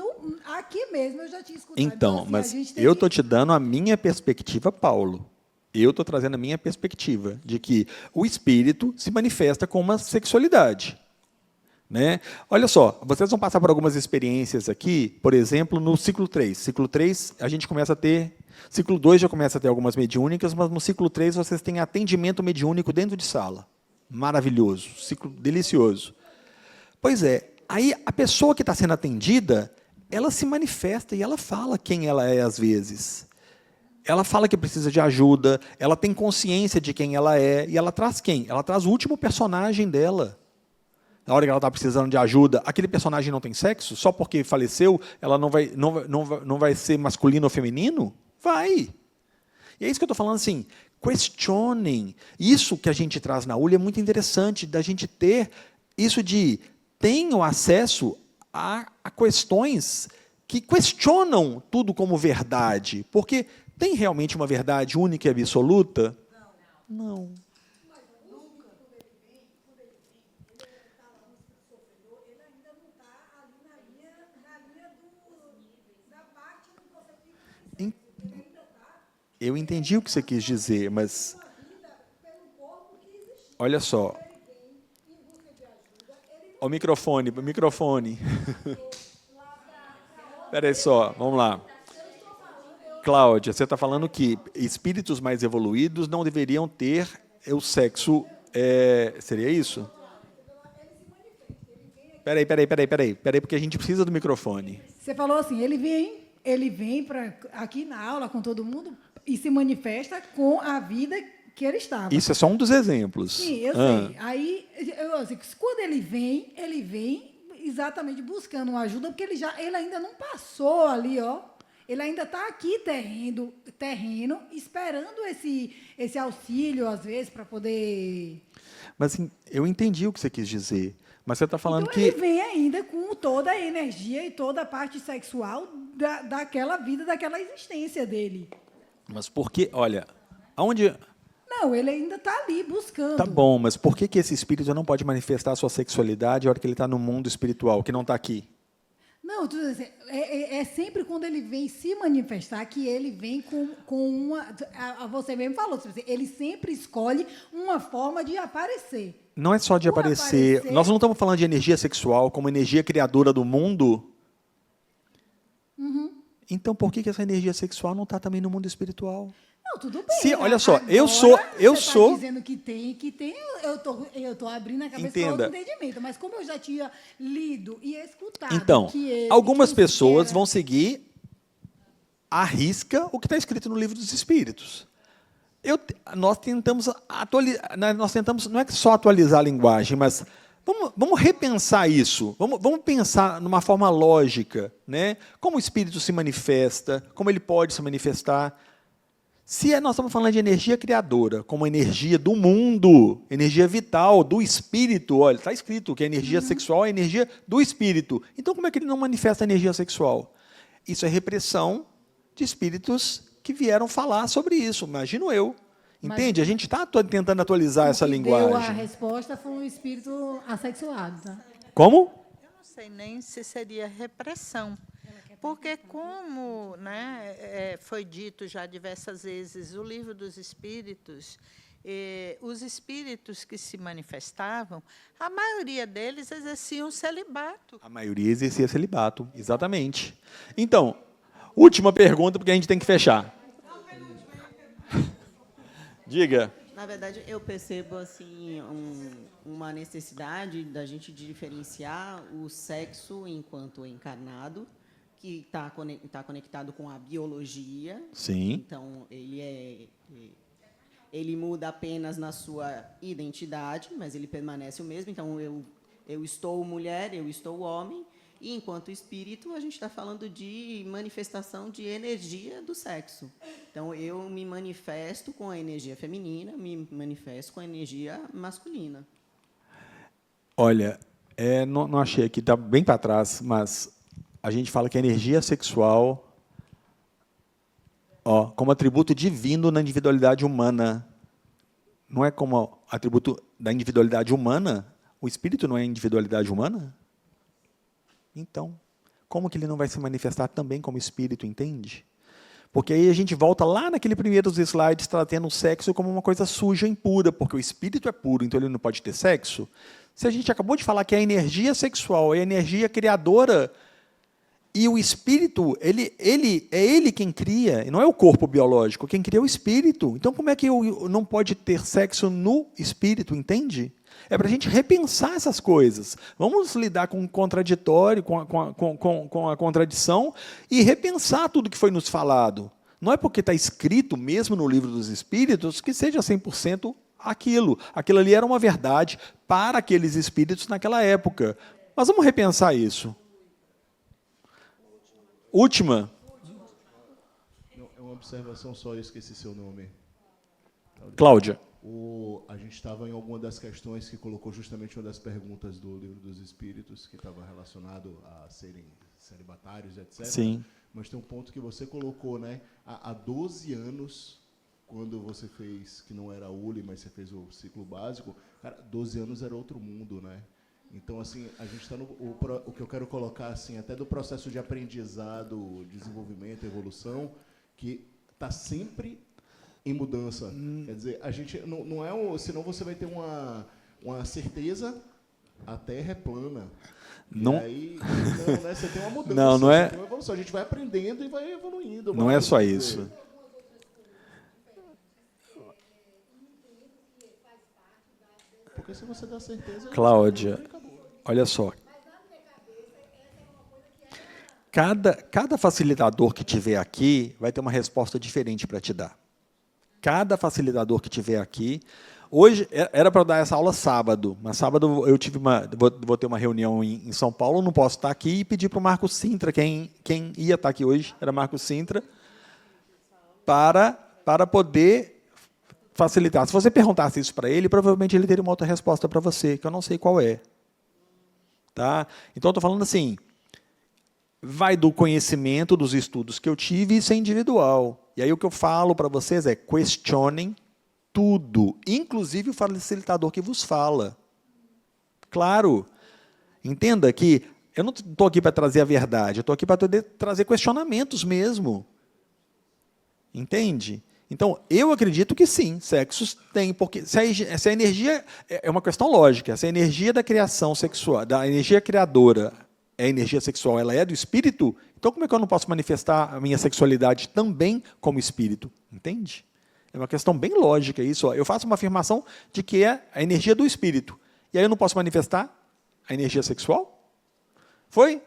aqui mesmo eu já tinha escutado. Então, assim, mas eu estou te dando a minha perspectiva, Paulo. Eu estou trazendo a minha perspectiva de que o espírito se manifesta com uma sexualidade. Né? Olha só, vocês vão passar por algumas experiências aqui, por exemplo, no ciclo 3. Ciclo 3, a gente começa a ter... Ciclo 2 já começa a ter algumas mediúnicas, mas no ciclo 3 vocês têm atendimento mediúnico dentro de sala. Maravilhoso, ciclo delicioso. Pois é, aí a pessoa que está sendo atendida, ela se manifesta e ela fala quem ela é às vezes. Ela fala que precisa de ajuda, ela tem consciência de quem ela é, e ela traz quem? Ela traz o último personagem dela. Na hora que ela está precisando de ajuda, aquele personagem não tem sexo? Só porque faleceu, ela não vai ser masculino ou feminino? Vai. E é isso que eu estou falando assim, questionem. Isso que a gente traz na ULI é muito interessante, da gente ter isso de tenham acesso a questões que questionam tudo como verdade. Porque tem realmente uma verdade única e absoluta? Não. Eu entendi o que você quis dizer, mas... Olha só. O microfone. Espera aí só, vamos lá. Cláudia, você está falando que espíritos mais evoluídos não deveriam ter o sexo... seria isso? Peraí, porque a gente precisa do microfone. Você falou assim, ele vem aqui na aula com todo mundo e se manifesta com a vida que ele estava. Isso é só um dos exemplos. Sim, eu sei. Aí, quando ele vem exatamente buscando uma ajuda, porque ele ainda não passou ali, ó. Ele ainda está aqui terreno, esperando esse auxílio, às vezes, para poder... Mas eu entendi o que você quis dizer. Mas você está falando então, que... ele vem ainda com toda a energia e toda a parte sexual daquela vida, daquela existência dele. Mas por que... Olha, aonde... Não, ele ainda está ali buscando. Tá bom, mas por que esse espírito não pode manifestar a sua sexualidade na hora que ele está no mundo espiritual, que não está aqui? Não, é sempre quando ele vem se manifestar que ele vem com uma... Você mesmo falou, ele sempre escolhe uma forma de aparecer. Não é só de aparecer. Nós não estamos falando de energia sexual como energia criadora do mundo. Uhum. Então, por que essa energia sexual não está também no mundo espiritual? Não, tudo bem. Olha só, agora, eu sou... Tá dizendo que tem, eu tô abrindo a cabeça para outro entendimento. Mas como eu já tinha lido e escutado... Então, que algumas pessoas vão seguir à risca o que está escrito no Livro dos Espíritos. Nós tentamos atualizar... Não é só atualizar a linguagem, mas... Vamos repensar isso. Vamos pensar numa forma lógica, né? Como o espírito se manifesta, como ele pode se manifestar. Se nós estamos falando de energia criadora, como energia do mundo, energia vital, do espírito, olha, está escrito que a energia sexual é a energia do espírito. Então, como é que ele não manifesta a energia sexual? Isso é repressão de espíritos que vieram falar sobre isso, imagino eu. Entende? A gente está tentando atualizar essa linguagem. A resposta foi um espírito assexuado. Tá? Como? Eu não sei nem se seria repressão. Porque como foi dito já diversas vezes, o Livro dos Espíritos, os espíritos que se manifestavam, a maioria deles exerciam celibato. A maioria exercia celibato, exatamente. Então, última pergunta, porque a gente tem que fechar. Diga. Na verdade, eu percebo assim uma necessidade da gente diferenciar o sexo enquanto encarnado, que está conectado com a biologia. Sim. Então, ele muda apenas na sua identidade, mas ele permanece o mesmo. Então, eu estou mulher, eu estou homem, e, enquanto espírito, a gente está falando de manifestação de energia do sexo. Então, eu me manifesto com a energia feminina, me manifesto com a energia masculina. Olha, não achei aqui, está bem para trás, mas a gente fala que a energia sexual, como atributo divino na individualidade humana, não é como atributo da individualidade humana? O espírito não é individualidade humana? Então, como que ele não vai se manifestar também como espírito, entende? Porque aí a gente volta lá naquele primeiro dos slides, tratando o sexo como uma coisa suja e impura, porque o espírito é puro, então ele não pode ter sexo. Se a gente acabou de falar que a energia sexual é a energia criadora, e o espírito, ele quem cria, não é o corpo biológico, quem cria é o espírito. Então, como é que não pode ter sexo no espírito, entende? É para a gente repensar essas coisas. Vamos lidar com o contraditório, com a contradição, e repensar tudo que foi nos falado. Não é porque está escrito, mesmo no Livro dos Espíritos, que seja 100% aquilo. Aquilo ali era uma verdade para aqueles espíritos naquela época. Mas vamos repensar isso. Última. É uma observação só, eu esqueci seu nome. Cláudia. A gente estava em alguma das questões que colocou justamente uma das perguntas do Livro dos Espíritos, que estava relacionado a serem celibatários, etc. Sim. Mas tem um ponto que você colocou, né? Há 12 anos, quando você fez, que não era ULI, mas você fez o ciclo básico, cara, 12 anos era outro mundo, né? Então, assim, a gente está o que eu quero colocar, assim, até do processo de aprendizado, desenvolvimento, evolução, que está sempre em mudança. Quer dizer, a gente não é senão você vai ter uma certeza, a Terra é plana. Não. E aí, não, né, você tem uma mudança, não é. tem uma evolução. A gente vai aprendendo e vai evoluindo. Não é só isso. Porque se você dá certeza... Cláudia, olha só. Cada facilitador que tiver aqui vai ter uma resposta diferente para te dar. Cada facilitador que tiver aqui... Hoje, era para dar essa aula sábado, mas sábado eu vou ter uma reunião em São Paulo, não posso estar aqui, e pedir para o Marcos Sintra, quem ia estar aqui hoje era Marcos Sintra, para poder facilitar. Se você perguntasse isso para ele, provavelmente ele teria uma outra resposta para você, que eu não sei qual é. Tá? Então, eu estou falando assim, vai do conhecimento, dos estudos que eu tive, isso é individual. E aí o que eu falo para vocês é, questionem tudo, inclusive o facilitador que vos fala. Claro, entenda que eu não estou aqui para trazer a verdade, eu estou aqui para poder trazer questionamentos mesmo. Entende? Então, eu acredito que sim, sexos tem, porque se a energia é uma questão lógica, se a energia da criação sexual, da energia criadora, é a energia sexual, ela é do espírito, então como é que eu não posso manifestar a minha sexualidade também como espírito? Entende? É uma questão bem lógica isso. Ó. Eu faço uma afirmação de que é a energia do espírito. E aí eu não posso manifestar a energia sexual? Foi?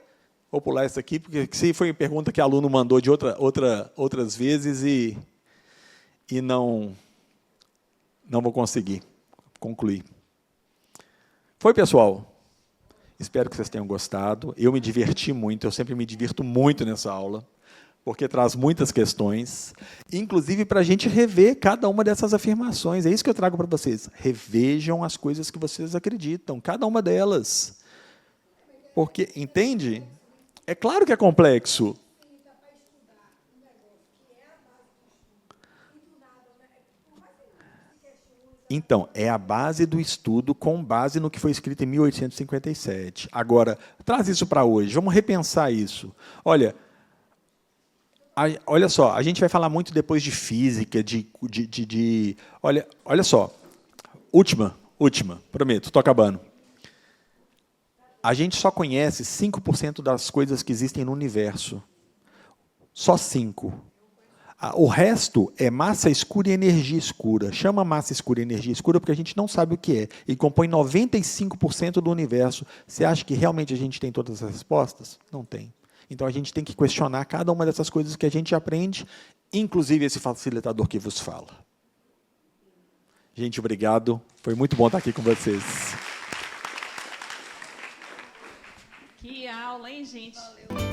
Vou pular essa aqui, porque se foi uma pergunta que o aluno mandou de outras vezes e não vou conseguir concluir. Foi, pessoal? Espero que vocês tenham gostado. Eu me diverti muito, eu sempre me divirto muito nessa aula, porque traz muitas questões, inclusive para a gente rever cada uma dessas afirmações. É isso que eu trago para vocês. Revejam as coisas que vocês acreditam, cada uma delas. Porque, entende? É claro que é complexo. Então, é a base do estudo com base no que foi escrito em 1857. Agora, traz isso para hoje, vamos repensar isso. Olha só, a gente vai falar muito depois de física, olha só, última, prometo, estou acabando. A gente só conhece 5% das coisas que existem no universo. Só 5%. O resto é massa escura e energia escura. Chama massa escura e energia escura porque a gente não sabe o que é. E compõe 95% do universo. Você acha que realmente a gente tem todas as respostas? Não tem. Então, a gente tem que questionar cada uma dessas coisas que a gente aprende, inclusive esse facilitador que vos fala. Gente, obrigado. Foi muito bom estar aqui com vocês. Que aula, hein, gente? Valeu.